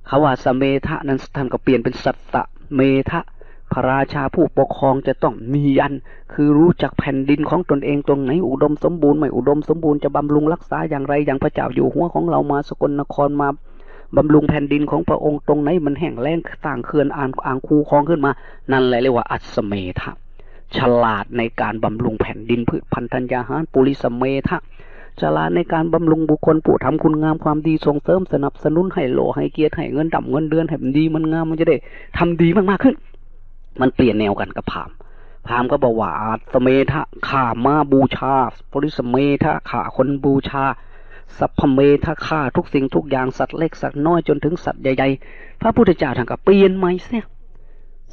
เขาว่าสเมทะนั้นท่านก็เปลี่ยนเป็นสัตตะเมทะพระราชาผู้ปกครองจะต้องมียันคือรู้จักแผ่นดินของตนเองตรงไหนอุดมสมบูรณ์ไม่อุดมสมบูรณ์จะบำรุงรักษาอย่างไรอย่างพระเจ้าอยู่หัวของเรามาสกลนครมาบำรุงแผ่นดินของพระองค์ตรงไหนมันแห้งแล้งสร้างเขื่อนอ่างคูคลองขึ้นมานั่นแหละเรียกว่าอัสเมทะฉลาดในการบำรุงแผ่นดินพืชพันธุ์ธัญญาหารปุริสเมทะฉลาดในการบำรุงบุคคลผู้ทำคุณงามความดีส่งเสริมสนับสนุนให้โลให้เกียรติให้เงินดำเงินเดือนให้มันดีมันงามมันจะได้ทำดีมากๆขึ้นมันเปลี่ยนแนวกันกับพราหมณ์ก็บอกว่าอัสเมทะฆ่าม้าบูชาปุริสเมทะฆ่าคนบูชาสัพพเมทะฆ่าทุกสิ่งทุกอย่างสัตว์เล็กสัตว์น้อยจนถึงสัตว์ใหญ่ๆพระพุทธเจ้าท่านก็เปลี่ยนใหม่เสีย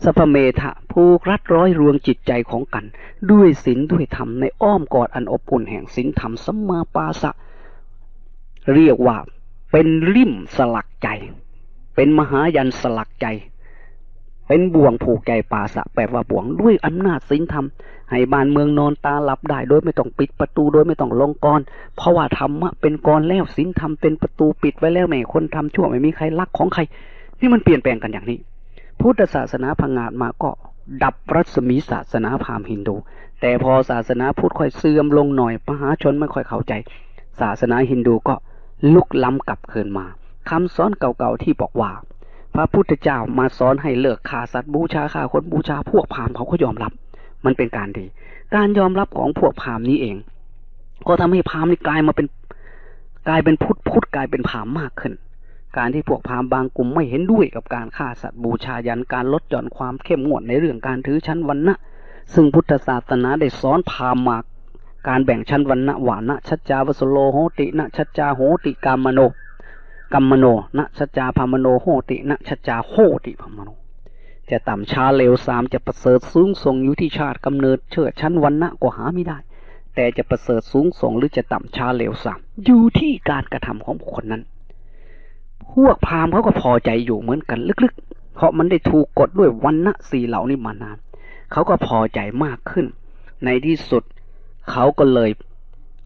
สัพพเมทะผูกรัดร้อยรวงจิตใจของกันด้วยศีลด้วยธรรมในอ้อมกอดอันอบอุ่นแห่งศีลธรรมสัมมาปาสะเรียกว่าเป็นลิ่มสลักใจเป็นมหายันสลักใจเป็นบ่วงผูกใจปาสะแปลว่าบ่วงด้วยอำนาจศีลธรรมให้บ้านเมืองนอนตาหลับได้โดยไม่ต้องปิดประตูโดยไม่ต้องลงกลเพราะว่าธรรมะเป็นกลแล้วศีลธรรมเป็นประตูปิดไว้แล้วไม่คนทำชั่วไม่มีใครลักของใครนี่มันเปลี่ยนแปลงกันอย่างนี้พุทธศาสนาพังงาดมาก็ดับรัศมีศาสนาพราหมณ์ฮินดูแต่พอศาสนาพุทธค่อยเสื่อมลงหน่อยมหาชนไม่ค่อยเข้าใจศาสนาฮินดูก็ลุกล้ำกลับคืนมาคำสอนเก่าๆที่บอกว่าพระพุทธเจ้ามาสอนให้เลิกฆ่าสัตว์บูชาฆ่าคนบูชาพวกพราหมณ์เขาก็ยอมรับมันเป็นการดีการยอมรับของพวกพราหมณ์นี้เองก็ทำให้พราหมณ์นี่กลายเป็นพุทธกลายเป็นพราหมณ์มากขึ้นการที่พวกพราหมณ์บางกลุ่มไม่เห็นด้วยกับการฆ่าสัตว์บูชายันการลดหย่อนความเข้มงวดในเรื่องการถือชั้นวรรณะซึ่งพุทธศาสนาได้สอนพราหมณ์มาการแบ่งชั้นวรรณะวานะชัจจาวสุโลโหตินะชัจจาโหติกามโน กัมมโนนะชัจจาพามโนโหตินะชัจจาโหติพามโนจะต่ำช้าเร็วสามจะประเสริฐสูงส่งอยู่ที่ชาติกำเนิดเชิดชั้นวรรณะก็หาไม่ได้แต่จะประเสริฐสูงส่งหรือจะต่ำช้าเร็วสามอยู่ที่การกระทำของบุคคลนั้นพวกพราหมณ์เขาก็พอใจอยู่เหมือนกันลึกๆเพราะมันได้ถูกกดด้วยวรรณะสี่เหล่านี้มานานเขาก็พอใจมากขึ้นในที่สุดเขาก็เลย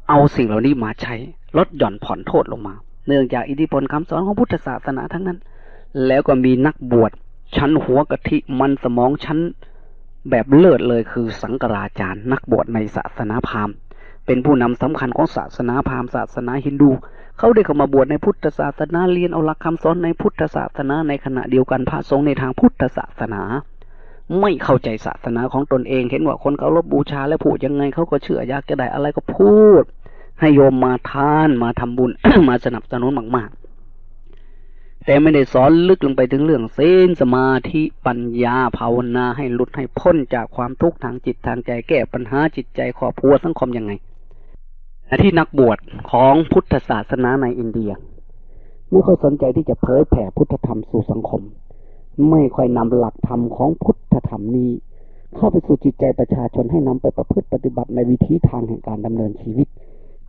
เอาสิ่งเหล่านี้มาใช้ลดหย่อนผ่อนโทษลงมาเนื่องจากอิทธิพลคำสอนของพุทธศาสนาทั้งนั้นแล้วก็มีนักบวชชั้นหัวกะทิมันสมองชั้นแบบเลิศเลยคือสังฆราจารย์นักบวชในศาสนาพราหมณ์เป็นผู้นำสำคัญของศาสนาพราหมณ์ศาสนาฮินดูเขาได้เข้ามาบวชในพุทธศาสนาเรียนเอาหลักคำสอนในพุทธศาสนาในขณะเดียวกันพระสงฆ์ในทางพุทธศาสนาไม่เข้าใจศาสนาของตนเองเห็นว่าคนเคารพบูชาและพูดยังไงเขาก็เชื่ออยากจะได้อะไรก็พูดให้โยมมาทานมาทำบุญ มาสนับสนุนมากๆแต่ไม่ได้สอนลึกลงไปถึงเรื่องศีลสมาธิปัญญาภาวนาให้หลุดให้พ้นจากความทุกข์ทางจิตทางใจแก้ปัญหาจิตใจครอบครัวสังคมยังไงที่นักบวชของพุทธศาสนาในอินเดียไม่ค่อยสนใจที่จะเผยแผ่พุทธธรรมสู่สังคมไม่ค่อยนำหลักธรรมของพุทธธรรมนี้เข้าไปสู่จิตใจประชาชนให้นำไปประพฤติปฏิบัติในวิถีทางแห่งการดำเนินชีวิต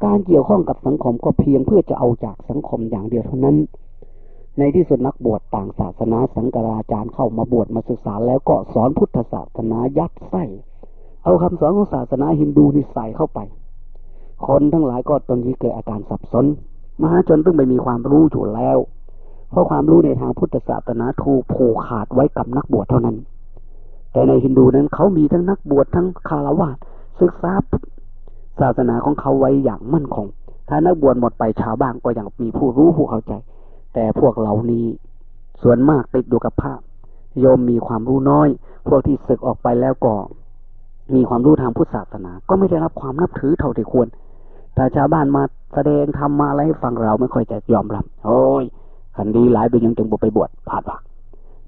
การเกี่ยวข้องกับสังคมก็เพียงเพื่อจะเอาจากสังคมอย่างเดียวเท่านั้นในที่สุดนักบวชต่างศาสนาสังฆราจารย์เข้ามาบวชมาศึกษาแล้วก็สอนพุทธศาสนายัดไส้เอาคำสอนของศาสนาฮินดูนี่ใส่เข้าไปคนทั้งหลายก็ตอนนี้เกิดอาการสับสนมหาชนต้องไปมีความรู้อยู่แล้วเพราะความรู้ในทางพุทธศาสนาถูกผูกขาดไว้กับนักบวชเท่านั้นแต่ในฮินดูนั้นเขามีทั้งนักบวชทั้งคฤหัสถ์ศึกษาศาสนาของเขาไว้อย่างมั่นคงถ้านักบวชหมดไปชาวบ้านก็ยังมีผู้รู้ผู้เข้าใจแต่พวกเหล่านี้ส่วนมากติดอยู่กับพระโยมมีความรู้น้อยพวกที่ศึกออกไปแล้วก็มีความรู้ทางพุทธศาสนาก็ไม่ได้รับความนับถือเท่าที่ควรแต่ชาวบ้านมาแสดงธรรมมาอะไรให้ฟังเราไม่ค่อยจะยอมรับโอ้ยขันดีหลายไปยังจึงไปบวชผ่านวัก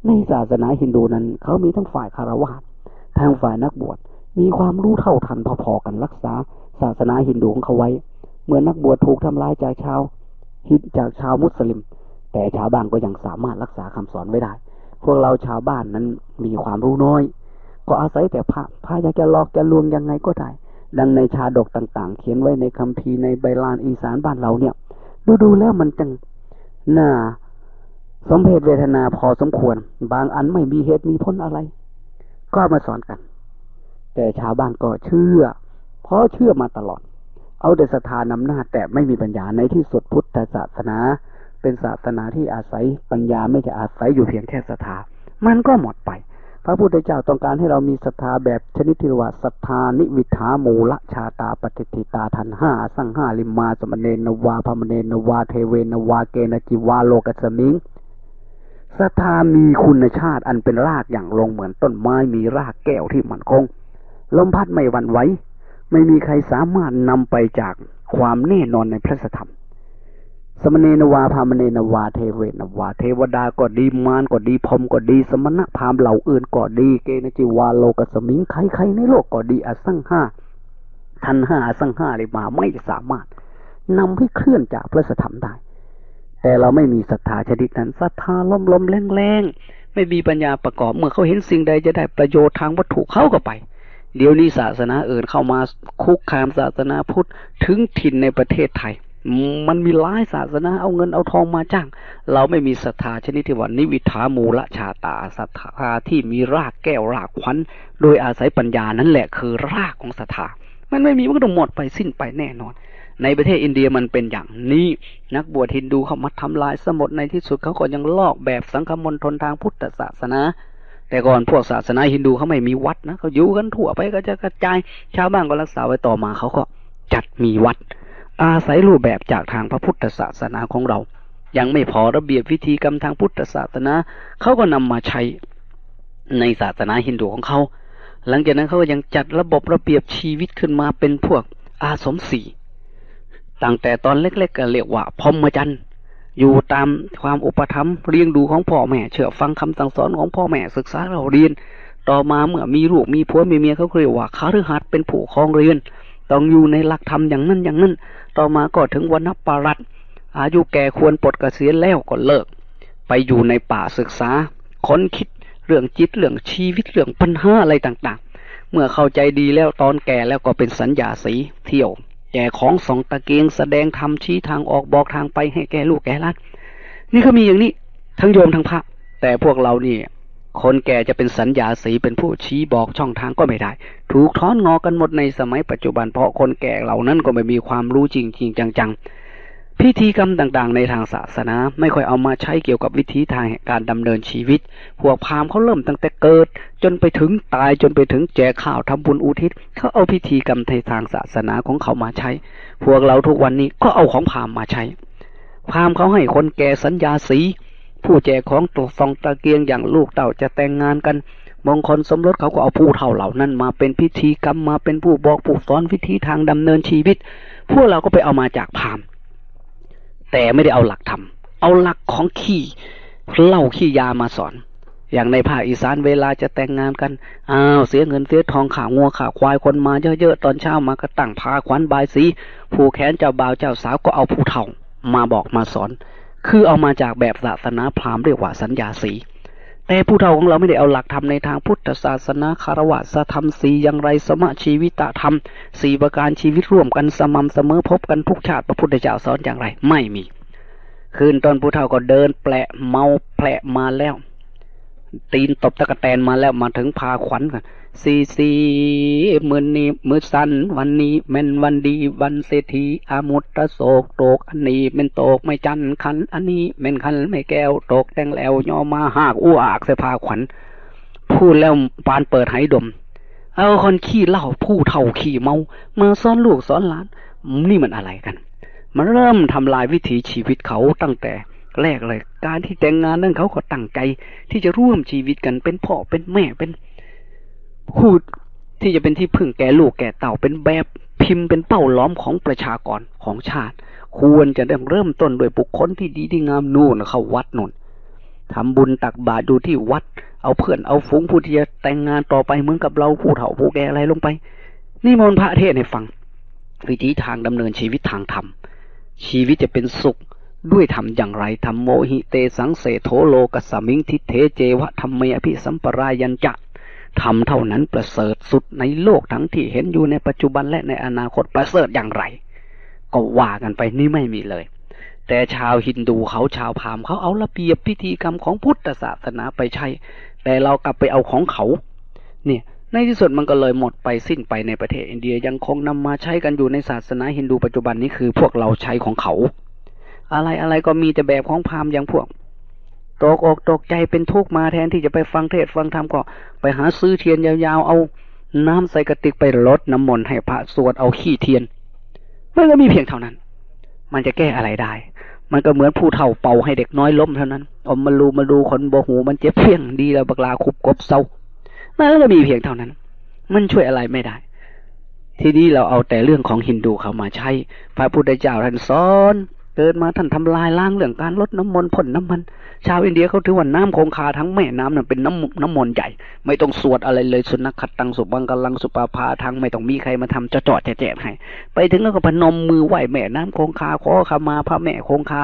ในศาสนาฮินดูนั้นเขามีทั้งฝ่ายคฤหัสถ์ทางฝ่ายนักบวชมีความรู้เท่าทันพอๆกันรักษาศาสนาฮินดูของเขาไว้เมื่อนักบวชถูกทำลายจากชาวมุสลิมแต่ชาวบ้านก็ยังสามารถรักษาคำสอนไว้ได้พวกเราชาวบ้านนั้นมีความรู้น้อยก็อาศัยแต่พระอยากจะหลอกจะลวงยังไงก็ได้ดังในชาดกต่างๆเขียนไว้ในคัมภีร์ในไบลานอีสานบ้านเราเนี่ยดูแล้วมันจังน่าสมเพชเวทนาพอสมควรบางอันไม่มีเหตุมีผลอะไรก็มาสอนกันแต่ชาวบ้านก็เชื่อเพราะเชื่อมาตลอดเอาแต่ศรัทธานำหน้าแต่ไม่มีปัญญาในที่สุดพุทธศาสนาเป็นศาสนาที่อาศัยปัญญาไม่จะอาศัยอยู่เพียงแค่ศรัทธามันก็หมดไปพระพุทธเจ้าต้องการให้เรามีศรัทธาแบบชนิดที่ว่าศรัทธานิวิถามูลชาตาปฏิทิตาทันห้าสังห้าลิมมาสมเนนวาพมเนนวาเทเวนวาเกณจิวาโลกัสมิงศรัทธามีคุณชาติอันเป็นรากอย่างลงเหมือนต้นไม้มีรากแก้วที่มั่นคงลมพัดไม่หวั่นไหวไม่มีใครสามารถนำไปจากความแน่นอนในพระธรรมสมเนนวาพามเนนวาเทเวนวาเทวดาก็ดีมารก็ดีพรหมก็ดีสมณะพราหมณ์เหล่าอื่นก็ดีเกณจิวาโลกัสมิงใครๆในโลกก็ดีอสังห้าทันห้าอสังห้าเลยมาไม่สามารถนำให้เคลื่อนจากพระธรรมได้แต่เราไม่มีศรัทธาชนิดนั้นศรัทธาล้มๆแรงๆไม่มีปัญญาประกอบเมื่อเขาเห็นสิ่งใดจะได้ประโยชน์ทางวัตถุเขาก็ไปเดี๋ยวนี้ศาสนาอื่นเข้ามาคุกคามศาสนาพุทธถึงถิ่นในประเทศไทยมันมีหลายศาสนาเอาเงินเอาทองมาจ้างเราไม่มีศรัทธาชนิดที่ว่านิวิถามูลชาตาศรัทธาที่มีรากแก้วรากขวัญโดยอาศัยปัญญานั่นแหละคือรากของศรัทธามันไม่มีมันก็ต้องหมดไปสิ้นไปแน่นอนในประเทศอินเดียมันเป็นอย่างนี้นักบวชฮินดูเข้ามาทำลายสมดในที่สุดเขาก็ยังลอกแบบสังฆมณฑลทางพุทธศาสนาแต่ก่อนพวกศาสนาฮินดูเขาไม่มีวัดนะเขาอยู่กันทั่วไปก็จะกระจายชาวบ้านก็รักษาไว้ต่อมาเขาก็จัดมีวัดอาศัยรูปแบบจากทางพระพุทธศาสนาของเรายังไม่พอระเบียบวิธีกรรมทางพุทธศาสนาเขาก็นำมาใช้ในศาสนาฮินดูของเขาหลังจากนั้นเขาก็ยังจัดระบบระเบียบชีวิตขึ้นมาเป็นพวกอาสมสีตั้งแต่ตอนเล็กๆก็เรียกว่าพรหมจรรย์อยู่ตามความอุปถัมภ์เลี้ยงดูของพ่อแม่เชื่อฟังคำสั่งสอนของพ่อแม่ศึกษาเราเรียนต่อมาเมื่อมีลูกมีผัวมีเมียเขาเรียกว่าคฤหัสถ์เป็นผู้ครองเรือนต้องอยู่ในหลักธรรมอย่างนั้นต่อมาก็ถึงวรรณปรัตน์ อายุแก่ควรปลดเกษียณแล้วก็เลิกไปอยู่ในป่าศึกษาค้นคิดเรื่องจิตเรื่องชีวิตเรื่องปัญหาอะไรต่างๆเมื่อเข้าใจดีแล้วตอนแก่แล้วก็เป็นสัญญาสีเที่ยวแก่ของสองตะเกียงแสดงธรรมชี้ทางออกบอกทางไปให้แก่ลูกแก่หลานนี่ก็มีอย่างนี้ทั้งโยมทั้งพระแต่พวกเรานี่คนแก่จะเป็นสัญญาสีเป็นผู้ชี้บอกช่องทางก็ไม่ได้ถูกถอนงอกันหมดในสมัยปัจจุบันเพราะคนแก่เหล่านั้นก็ไม่มีความรู้จริงๆจังๆพิธีกรรมต่างๆในทางศาสนาไม่ค่อยเอามาใช้เกี่ยวกับวิธีทางแห่งการดำเนินชีวิตพวกพราหมณ์เขาเริ่มตั้งแต่เกิดจนไปถึงตายจนไปถึงแจกข้าวทำบุญอุทิศเขาเอาพิธีกรรมในทางศาสนาของเขามาใช้พวกเราทุกวันนี้ก็เอาของพราหมณ์มาใช้พราหมณ์เขาให้คนแก่สัญญาสีผู้แจกของตัวซองตะเกียงอย่างลูกเต่าจะแต่งงานกันมงคลสมรสเขาก็เอาผู้เฒ่าเหล่านั้นมาเป็นพิธีกรรมมาเป็นผู้บอกผู้สอนวิธีทางดำเนินชีวิตพวกเราก็ไปเอามาจากพราหมณ์แต่ไม่ได้เอาหลักธรรมเอาหลักของขี้เหล้าขี้ยามาสอนอย่างในภาคอีสานเวลาจะแต่งงานกันเสียเงินเสียทองขางัวขาควายคนมาเยอะๆตอนเช้ามาก็ตั้งพาขวัญบายสีผู้แขนเจ้าบ่าวเจ้าสาวก็เอาผู้เฒ่ามาบอกมาสอนคือเอามาจากแบบศาสนาพราหมณ์เรียกว่าสัญญาสีแต่ผู้เฒ่าของเราไม่ได้เอาหลักธรรมในทางพุทธศาสนาคารวะธรรมสีอย่างไรสมะชีวิตธรรมสี่ประการชีวิตร่วมกันสม่ำเสมอพบกันทุกชาติพระพุทธเจ้าสอนอย่างไรไม่มีคืนตอนผู้เฒ่าก็เดินแปะเมาแปะมาแล้วตีนตบตะกะแตนมาแล้วมาถึงพาขวัญกันสีมือนี้มือสั้นวันนี้แม่นวันดีวันเศรษฐีอามุตตะโศกโตกอันนี้เป็นโตกไม่จันขันอันนี้แม่นขันไม่แก้วโตกแตงแล้วย่อมาหากอ้วกใส่พาขวัญพูดแล้วปานเปิดไหดมเอาคนขี้เหล้าผู้เฒ่าขี้เมามาสอนลูกสอนหลานนี่มันอะไรกันมันเริ่มทำลายวิถีชีวิตเขาตั้งแต่แรกเลยการที่แต่งงานนั่นเขาก็ตั้งใจที่จะร่วมชีวิตกันเป็นพ่อเป็นแม่เป็นคู่ที่จะเป็นที่พึ่งแก่ลูกแก่เต่าเป็นแบบพิมพ์เป็นเป้าล้อมของประชากรของชาติควรจะเริ่มต้นโดยบุคคลที่ดีที่งามนู่นเข้าวัดนู่นทำบุญตักบาตรอยู่ที่วัดเอาเพื่อนเอาฝูงผู้ที่จะแต่งงานต่อไปเหมือนกับเราผู้เฒ่าผู้แก่อะไรลงไปนี่มนต์พระเทศน์ให้ฟังวิธีทางดำเนินชีวิตทางธรรมชีวิตจะเป็นสุขด้วยธรรมอย่างไรธรรมโมหิเตสังเสโธโลกัสสมิงทิเทเจวะธรรมเมอภิสัมปรายัญจะธรรมเท่านั้นประเสริฐสุดในโลกทั้งที่เห็นอยู่ในปัจจุบันและในอนาคตประเสริฐอย่างไรก็ว่ากันไปนี่ไม่มีเลยแต่ชาวฮินดูเขาชาวพราหมณ์เขาเอาระเบียบพิธีกรรมของพุทธศาสนาไปใช้แต่เรากลับไปเอาของเขาเนี่ยในที่สุดมันก็เลยหมดไปสิ้นไปในประเทศอินเดียยังคงนำมาใช้กันอยู่ในศาสนาฮินดูปัจจุบันนี้คือพวกเราใช้ของเขาอะไรก็มีแต่แบบของพราหมณ์อย่างพวกตกอกตกใจเป็นทุกข์มาแทนที่จะไปฟังเทศฟังธรรมก็ไปหาซื้อเทียนยาวๆเอาน้ำใส่กระติกไปรดน้ำมนต์ให้พระสวดเอาขี้เทียนมันก็มีเพียงเท่านั้นมันจะแก้อะไรได้มันก็เหมือนผู้เฒ่าเป่าให้เด็กน้อยล้มเท่านั้นอมมาดูคนโบหูมันเจ็บเพียงดีแล้วบักลาคุบกบเศร้ามันก็มีเพียงเท่านั้นมันช่วยอะไรไม่ได้ทีนี้เราเอาแต่เรื่องของฮินดูเข้ามาใช้พระพุทธเจ้าท่านสอนเกิดมาท่านทำลายล้างเรื่องการลดน้ำมนต์พ่นน้ำมันชาวอินเดียเขาถือว่าน้ำคงคาทั้งแม่น้ำนั้นเป็นน้ำมนต์ใหญ่ไม่ต้องสวดอะไรเลยสุนัขขัดตังสุบังกลังสุปาภาทางไม่ต้องมีใครมาทำจอดแจกให้ไปถึงแล้วก็พนมมือไหว้แม่น้ำคงคาขอขมาพระแม่คงคา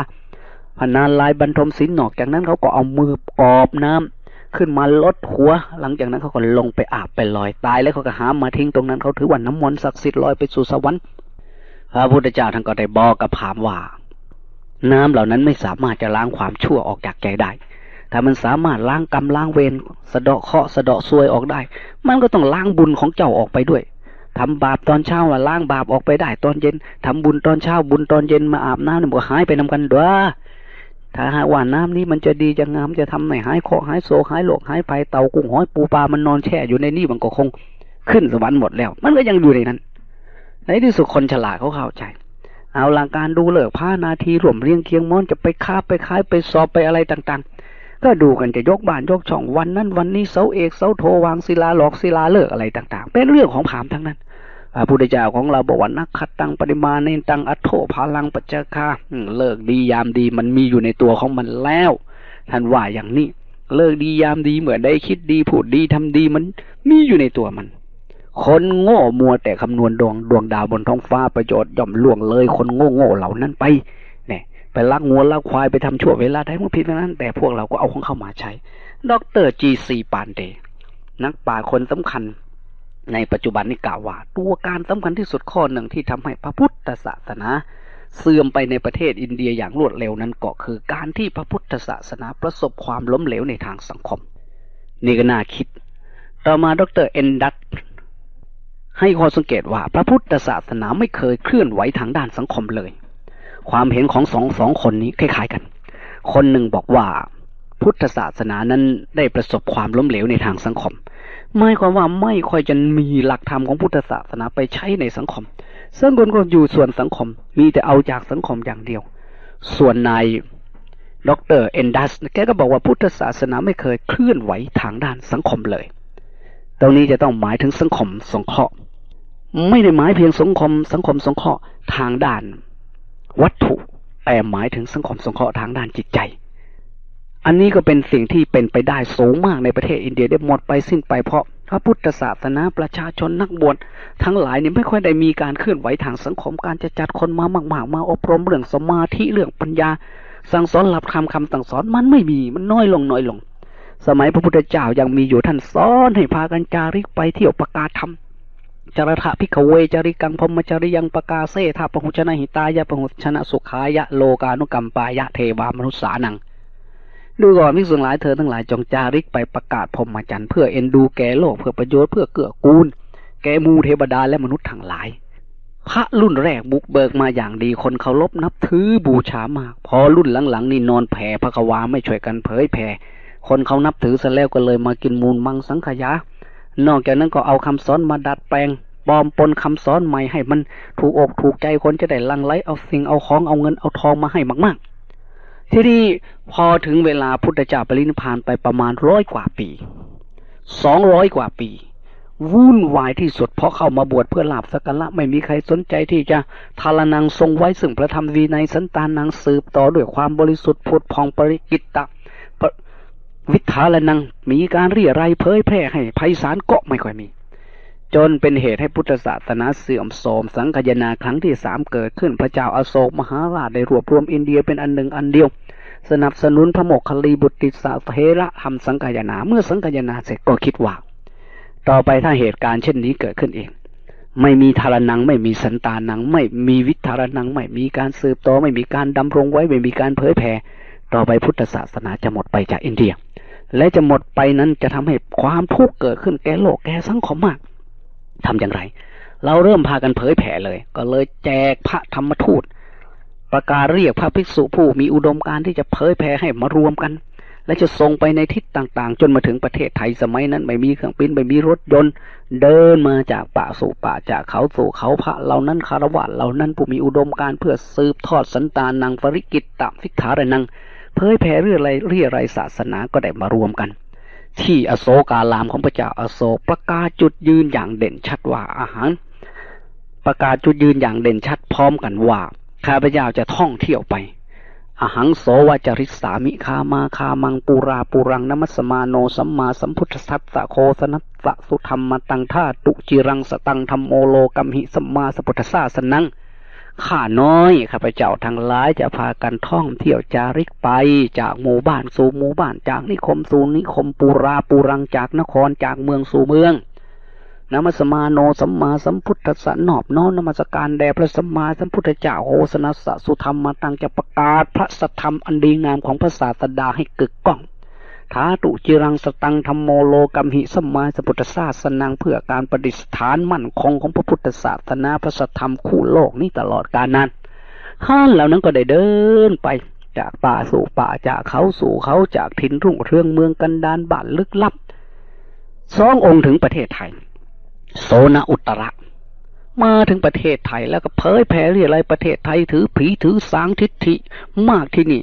พนานลายบรรทมศีลนอกจากนั้นเขาก็เอามือปอบน้ำขึ้นมาลดหัวหลังจากนั้นเขาก็ลงไปอาบไปลอยตายแล้วเขาก็หามาทิ้งตรงนั้นเขาถือว่าน้ำมนต์ศักดิ์สิทธิ์ลอยไปสู่สวรรค์พระพุทธเจ้าท่านก็ได้บอกกับพราหมณ์ว่าน้ำเหล่านั้นไม่สามารถจะล้างความชั่วออกจากใจได้ถ้ามันสามารถล้างกรรมล้างเวรสะเดาะเคราะห์สะเดาะซวยออกได้มันก็ต้องล้างบุญของเจ้าออกไปด้วยทำบาปตอนเช้าล้างบาปออกไปได้ตอนเย็นทำบุญตอนเช้าบุญตอนเย็นมาอาบน้ำมันก็หายไปนำกันด้วยถ้าหากว่าน้ำนี้มันจะดีจะงามจะทำให้หายเคราะห์หายโศกหายโรคหายภัยเต่ากุ้งหอยปูปลามันนอนแช่อยู่ในนี่มันก็คงขึ้นสวรรค์หมดแล้วมันก็ยังอยู่ในนั้นในที่สุดคนฉลาดเขาเข้าใจเอาหลักการดูเลิกผ้านาทีรวมเรียงเคียงม้อนจะไปค้าไปขายไปสอบไปอะไรต่างๆก็ดูกันจะยกบ้านยกช่องวันนั้นวันนี้เสาเอกเสาโทวางศิลาหลอกศิลาเลิกอะไรต่างๆเป็นเรื่องของพราหมณ์ทั้งนั้นพระพุทธเจ้าของเราบอกว่านักขัดตังปริมาณเนตังอัตโธพลังปัจจคาเลิกดียามดีมันมีอยู่ในตัวของมันแล้วท่านว่าอย่างนี้เลิกดียามดีเหมือนได้คิดดีพูดดีทำดีมันมีอยู่ในตัวมันคนโง่มัวแต่คำนวณดวงดาวบนท้องฟ้าประโยชน์ย่อมล่วงเลยคนโง่เหล่านั้นไปเนี่ยไป ไปลักงัวลักควายไปทำชั่วเวลาได้มันผิดนั้นแต่พวกเราก็เอาของเข้ามาใช้ดร. G.C. ปานเดนักปราชญ์คนสำคัญในปัจจุบันนี้กล่าวว่าตัวการสำคัญที่สุดข้อหนึ่งที่ทำให้พระพุทธศาสนาเสื่อมไปในประเทศอินเดียอย่างรวดเร็วนั้นก็คือการที่พระพุทธศาสนาประสบความล้มเหลวในทางสังคมนี่ก็น่าคิดต่อมาดร. เอนดัตให้ข้อสังเกตว่าพระพุทธศาสนาไม่เคยเคลื่อนไหวทางด้านสังคมเลยความเห็นของสองคนนี้คล้ายๆกันคนหนึ่งบอกว่าพุทธศาสนานั้นได้ประสบความล้มเหลวในทางสังคมหมายความว่าไม่ค่อยจะมีหลักธรรมของพุทธศาสนาไปใช้ในสังคมซึ่งคนก็อยู่ส่วนสังคมมีแต่เอาจากสังคมอย่างเดียวส่วนนายดร. เอนดัสแกก็บอกว่าพุทธศาสนาไม่เคยเคลื่อนไหวทางด้านสังคมเลยตรงนี้จะต้องหมายถึงสังคมสงเคราะห์ไม่ได้หมายเพียงสังคมสงเคราะห์ทางด้านวัตถุแต่หมายถึงสังคมสงเคราะห์ทางด้านจิตใจอันนี้ก็เป็นสิ่งที่เป็นไปได้สูงมากในประเทศอินเดียได้หมดไปสิ้นไปเพราะพระพุทธศาสนาประชาชนนักบวชทั้งหลายนี่ไม่ค่อยได้มีการเคลื่อนไหวทางสังคมการจะจัดคนมามากๆมาอบรมเรื่องสมาธิเรื่องปัญญาสั่งสอนหลักธรรมคำสั่งสอนมันไม่มีมันน้อยลงสมัยพระพุทธเจ้ายังมีอยู่ท่านสอนให้พากันจาริกไปเที่ยวประกาศธรรมจารถะภิกขเวจาริกังพรหมจริยังประกาเสธาปหุชนะหิตายะปหุชนะสุขายะโลกานุกัมปายะเทวามนุษสานังดูก่อนภิกษุทั้งหลายเธอทั้งหลายจงจาริกไปประกาศพรหมจรรย์เพื่อเอ็นดูแก่โลกเพื่อประโยชน์เพื่อเกื้อกูลแก่หมู่เทวดาและมนุษย์ทั้งหลายพระรุ่นแรกบุกเบิกมาอย่างดีคนเคารพนับถือบูชามากพอรุ่นหลังๆนี่นอนแผ่พระกวาไม่ช่วยกันเผยแผ่คนเขานับถือซะแล้วก็เลยมากินมูลมังสังขยานอกจากนั้นก็เอาคำสอนมาดัดแปลงปลอมปนคำสอนใหม่ให้มันถูกอกถูกใจคนจะได้ลังไลเอาสิ่งเอาของเอาเงินเอาทองมาให้มากๆที่นี่พอถึงเวลาพุทธเจ้าปรินิพพานไปประมาณ100 กว่าปี200 กว่าปีวุ่นวายที่สุดเพราะเข้ามาบวชเพื่อลาภสักการะไม่มีใครสนใจที่จะทารนังทรงไว้ซึ่งพระธรรมวินัยสันตานังสืบต่อด้วยความบริสุทธิ์ผุดผ่องปริกิตตะวิทาลนังมีการเรียรัยเผยแพร่ให้ไพศาลก็ไม่ค่อยมีจนเป็นเหตุให้พุทธศาสนาเสื่อมโทรมสังคายนาครั้งที่3เกิดขึ้นพระเจ้าอโศกมหาราชได้รวบรวมอินเดียเป็นอันหนึ่งอันเดียวสนับสนุนพระโมคคัลลีบุตรติสเถระทำสังคายนาเมื่อสังคายนาเสร็จก็คิดว่าต่อไปถ้าเหตุการณ์เช่นนี้เกิดขึ้นเองไม่มีทารนังไม่มีสันตานังไม่มีวิทารนังไม่มีการสืบต่อไม่มีการดำรงไว้ไม่มีการเผยแผ่ต่อไปพุทธศาสนาจะหมดไปจากอินเดียและจะหมดไปนั้นจะทำให้ความทุกข์เกิดขึ้นแก่โลกแก่สังคมมากทำอย่างไรเราเริ่มพากันเผยแผ่เลยก็เลยแจกพระธรรมทูตประกาศเรียกพระภิกษุผู้มีอุดมการณ์ที่จะเผยแผ่ให้มารวมกันและจะส่งไปในทิศต่างๆจนมาถึงประเทศไทยสมัยนั้นไม่มีเครื่องบินไม่มีรถยนต์เดินมาจากป่าสู่ป่าจากเขาสู่เขาพระเหล่านั้นคารวะเหล่านั้นผู้มีอุดมการณ์เพื่อสืบทอดสันตานังปริกิตตวิทารนังเผยแผ่เรื่องอะไรศาสนาก็ได้มารวมกันที่อโศการามของพระเจ้าอโศกประกาศจุดยืนอย่างเด่นชัดว่าอาหารประกาศจุดยืนอย่างเด่นชัดพร้อมกันว่าข้าพเจ้าจะท่องเที่ยวไปอหังโสวจริสามิคามาคามังปูราปูรังนมัสมาโนสัมมาสัมพุทธัสสะโคสนัสสะสุธรรมตังธาตุจิรังสตังธัมโมโลกัมหิสัมมาสัพพุทธัสสะนังข้าน้อยข้าพเจ้าทั้งหลายจะพากันท่องเที่ยวจาริกไปจากหมู่บ้านสู่หมู่บ้านจากนิคมสู่นิคมปูราปูรังจากนครจากเมืองสู่เมืองนมัสมาโนสัมมาสัมพุทธัสสะนอบน้อมนมัสการแด่พระสัมมาสัมพุทธเจ้าโหสนัสสะสุธรรมตังจะประกาศพระสัทธรรมอันดีงามของพระศาสดาให้กึกก้องธาตุจิรังสตังธัมโมโลกัมหิสัมมาสัพพุทธศาสนังเพื่อการประดิษฐานมั่นคงของพระพุทธศาสนาพระสัทธรรมคู่โลกนี้ตลอดกาลนานข้าเหล่านั้นก็ได้เดินไปจากป่าสู่ป่าจากเขาสู่เขาจากถิ่นรุ่งเรืองเมืองกันดารบ้านลึกลับ2 องค์ถึงประเทศไทยโสนอุตระมาถึงประเทศไทยแล้วก็เผยแผ่เรื่องอะไรประเทศไทยถือผีถือสางทิฏฐิมากที่นี่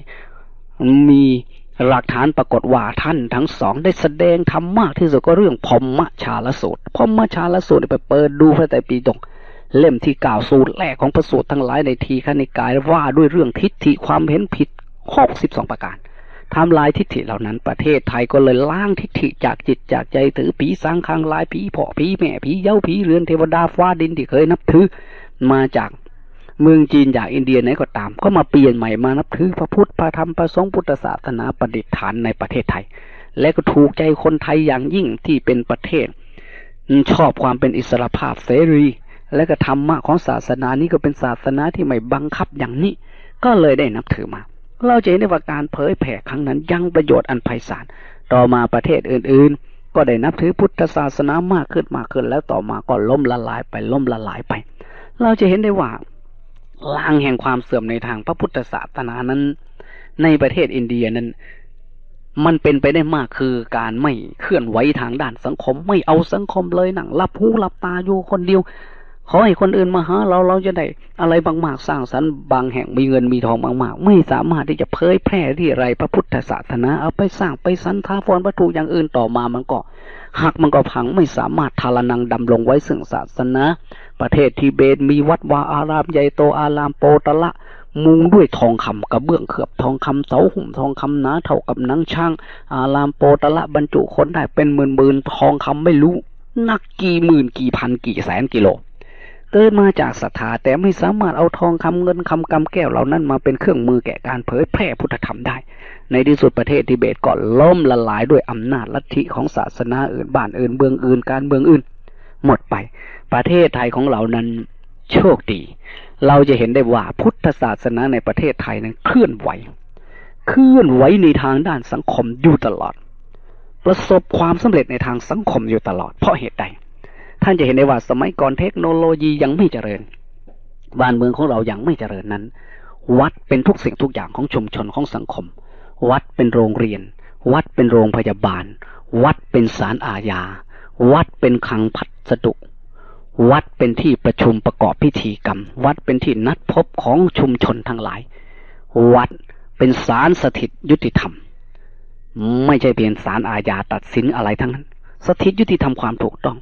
มีหลักฐานปรากฏว่าท่านทั้งสองได้แสดงธรรมมากที่สุดก็เรื่องพรหมชาลสูตรพรหมชาลสูตรไปเปิดดูพระไตรปิฎกเล่มที่9สูตรแรกของพระสูตรทั้งหลายในทีฆนิกายว่าด้วยเรื่องทิฏฐิความเห็นผิด62ประการทำลายทิฏฐิเหล่านั้นประเทศไทยก็เลยล้างทิฏฐิจากจิตจากใจถือผีสางคางลายผีพ่อผีแม่ผีเย้าผีเรือนเทวดาฟ้าดินที่เคยนับถือมาจาก เมืองจีนจากอินเดียไหนก็ตามก็มาเปลี่ยนใหม่มานับถือพระพุทธพระธรรมพระสงฆ์พุทธศาสนาประดิษฐานในประเทศไทยและก็ถูกใจคนไทยอย่างยิ่งที่เป็นประเทศชอบความเป็นอิสรภาพเสรีและก็ธรรมะของศาสนานี้ก็เป็นศาสนาที่ไม่บังคับอย่างนี้ก็เลยได้นับถือมาเราจะเห็นได้ว่าการเผยแผ่ครั้งนั้นยังประโยชน์อันไพศาลต่อมาประเทศอื่นๆก็ได้นับถือพุทธศาสนามากขึ้นแล้วต่อมาก็ล้มละลายไปเราจะเห็นได้ว่าลางแห่งความเสื่อมในทางพระพุทธศาสนานั้นในประเทศอินเดียนั้นมันเป็นไปได้มากคือการไม่เคลื่อนไหวทางด้านสังคมไม่เอาสังคมเลยหนังรับหูรับตาอยู่คนเดียวขอให้คนอื่นมาหาเราจะได้อะไรบางมากสร้างสรรค์บางแห่งมีเงินมีทองบางมากไม่สามารถที่จะเผยแพร่ที่ไรพระพุทธศาสนาเอาไปสร้างไปสรรท้าฟอนวัตถุอย่างอื่นต่อมามันก็หักมันก็พังไม่สามารถทารานังดำรงไว้ซึ่งศาสนาประเทศทิเบตมีวัดวาอารามใหญ่โตอารามโปตละมุงด้วยทองคำกระเบื้องเขือบทองคำเสาหุ่มทองคำหนาเท่ากับหนังช้างอารามโปตละบรรจุคนได้เป็นหมื่นทองคำไม่รู้นักกี่หมื่นกี่พันกี่แสนกิโลเกิดมาจากศรัทธาแต่ไม่สามารถเอาทองคำเงินคำกำแก้วเหล่านั้นมาเป็นเครื่องมือแก่การเผยแพร่พุทธธรรมได้ในที่สุดประเทศทิเบตก็ล่มละลายด้วยอำนาจลัทธิของศาสนาอื่นบ้านอื่นเมืองอื่นการเมืองอื่นหมดไปประเทศไทยของเรานั้นโชคดีเราจะเห็นได้ว่าพุทธศาสนาในประเทศไทยนั้นเคลื่อนไหวในทางด้านสังคมอยู่ตลอดประสบความสำเร็จในทางสังคมอยู่ตลอดเพราะเหตุใดท่านจะเห็นได้ว่าสมัยก่อนเทคโนโลยียังไม่เจริญบ้านเมืองของเรายังไม่เจริญนั้นวัดเป็นทุกสิ่งทุกอย่างของชุมชนของสังคมวัดเป็นโรงเรียนวัดเป็นโรงพยาบาลวัดเป็นศาลอาญาวัดเป็นคลังพัสดุวัดเป็นที่ประชุมประกอบพิธีกรรมวัดเป็นที่นัดพบของชุมชนทั้งหลายวัดเป็นศาลสถิตยุติธรรมไม่ใช่เพียงศาลอาญาตัดสินอะไรทั้งนั้นสถิตยุติธรรมความถูกต้อง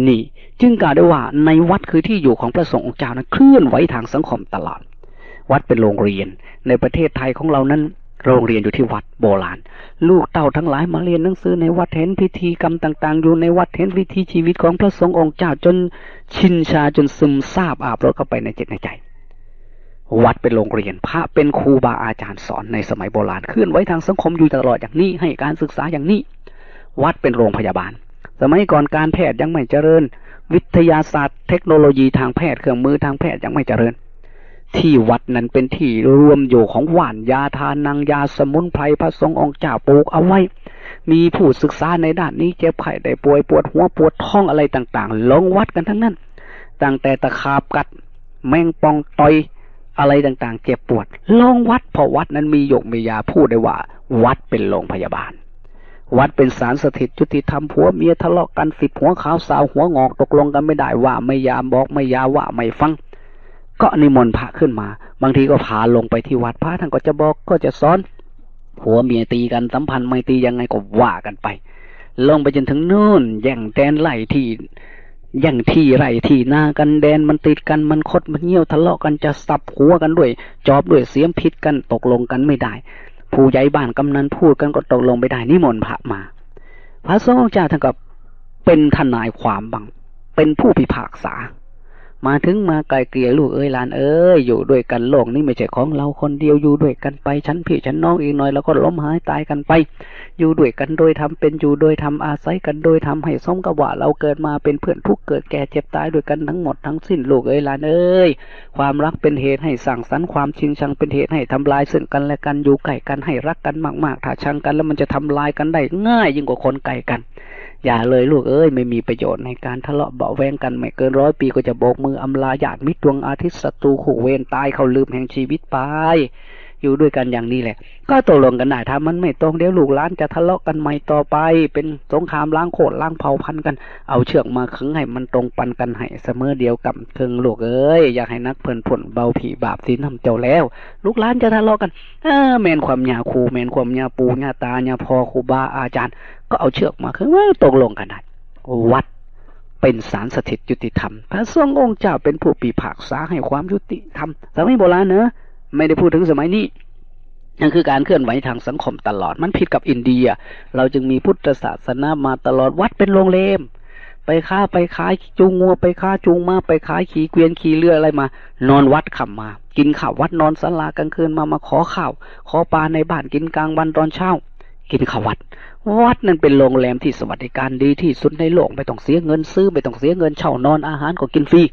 นี่จึงกล่าวได้ว่าในวัดคือที่อยู่ของพระสงฆ์องค์เจ้านั้นเคลื่อนไหวทางสังคมตลอดวัดเป็นโรงเรียนในประเทศไทยของเรานั้นโรงเรียนอยู่ที่วัดโบราณลูกเต้าทั้งหลายมาเรียนหนังสือในวัดเห็นพิธีกรรมต่างๆอยู่ในวัดเห็นวิถีชีวิตของพระสงฆ์องค์เจ้าจนชินชาจนซึมซาบอาบรสเข้าไปในจิตในใจวัดเป็นโรงเรียนพระเป็นครูบาอาจารย์สอนในสมัยโบราณเคลื่อนไหวทางสังคมอยู่ตลอดอย่างนี้ให้การศึกษาอย่างนี้วัดเป็นโรงพยาบาลสมัยก่อนการแพทย์ยังไม่เจริญวิทยาศาสตร์เทคโนโลยีทางแพทย์เครื่องมือทางแพทย์ยังไม่เจริญที่วัดนั้นเป็นที่รวมอยู่ของหว่านยาทานังยาสมุนไพรพระสงฆ์องค์เจ้าปลูกเอาไว้มีผู้ศึกษาในด้านนี้เจ็บไข้ได้ป่วยปวดหัวปวดท้องอะไรต่างๆลงวัดกันทั้งนั้นตั้งแต่ตะขาบกัดแมงป่องต่อยอะไรต่างๆเจ็บปวดลงวัดเพราะวัดนั้นมีหยกมียาพูดได้ว่าวัดเป็นโรงพยาบาลวัดเป็นศาลสถิตยุติธรรมผัวเมียทะเลาะกัน10หัวขาวสาวหัวงอกตกลงกันไม่ได้ว่าไม่ยาบอกไม่ยาว่าไม่ฟังก็นิมนต์พระขึ้นมาบางทีก็พาลงไปที่วัดพระท่านก็จะบอกก็จะสอนผัวเมียตีกันสัมพันธ์ไม่ตียังไงก็ว่ากันไปลงไปจนถึงนู่นแย่งแดนไล่ที่แย่งที่ไร่ที่นากันแดนมันติดกันมันคดมันเงี้ยวทะเลาะกันจะสับหัวกันด้วยจอบด้วยเสียมพิษกันตกลงกันไม่ได้ผู้ใหญ่บ้านกำนันพูดกันก็ตกลงไม่ได้นิมนต์พระมาพระสงฆ์เจ้าท่านก็เป็นทนายความบังเป็นผู้พิพากษามาถึงมาไกลเกลี่ยลูกเอ้ยหลานเอ้ยอยู่ด้วยกันโลกนี้ไม่ใช่ของเราคนเดียวอยู่ด้วยกันไปฉันพี่ฉันน้องอีกหน่อยแล้วก็ล้มหายตายกันไปอยู่ด้วยกันโดยทำเป็นอยู่โดยทำอาศัยกันโดยทำให้สมกับว่าเราเกิดมาเป็นเพื่อนทุกเกิดแก่เจ็บตายด้วยกันทั้งหมดทั้งสิ้นลูกเอ้ยหลานเอ้ยความรักเป็นเหตุให้สร้างสรรค์ความชิงชังเป็นเหตุให้ทำลายซึ่งกันและกันอยู่ใกล้กันให้รักกันมากๆถ้าชังกันแล้วมันจะทำลายกันได้ง่ายยิ่งกว่าคนไกลกันอย่าเลยลูกเอ้ยไม่มีประโยชน์ในการทะเลาะเบาะแวงกันไม่เกิน100 ปีก็จะโบกมืออำลาญาติมิตรดวงอาทิตย์ศัตรูคู่เวรตายเขาลืมแห่งชีวิตไปอยู่ด้วยกันอย่างนี้แหละก็ตกลงกันได้ถ้ามันไม่ตรงเดี๋ยวลูกหลานจะทะเลาะกันใหม่ต่อไปเป็นสงครามล้างโคตรล้างเผ่าพันธุ์กันเอาเชือกมาขึงให้มันตรงปันกันให้เสมอเดียวกับเคิงลูกเอ้ยอยากให้นักเพิ่นผลเบาผีบาปศีลทำเจ้าแล้วลูกหลานจะทะเลาะกันแม่นความยาครูแม่นความยาปูยาตายาพ่อครูบาอาจารย์ก็เอาเชือกมาขึงตกลงกันได้วัดเป็นศาลสถิตยุติธรรมพระสงฆ์องค์เจ้าเป็นผู้พิพากษาให้ความยุติธรรมสมัยโบราณเนอะไม่ได้พูดถึงสมัยนี้นั่นคือการเคลื่อนไหวทางสังคมตลอดมันผิดกับอินเดียเราจึงมีพุทธศาสนามาตลอดวัดเป็นโรงแรม ไปค้าไปขายจูงงัวไปค้าจูงม้าไปขายขี่เกวียนขี่เรืออะไรมานอนวัดขับมากินข้าววัดนอนศาลากลางคืนมาขอข้าวขอปลาในบ้านกินกลางวันตอนเช้ากินข้าววัดนั้นเป็นโรงแรมที่สวัสดิการดีที่สุดในโลกไม่ต้องเสียเงินซื้อไม่ต้องเสียเงินเช่านอนอาหารก็กินฟรี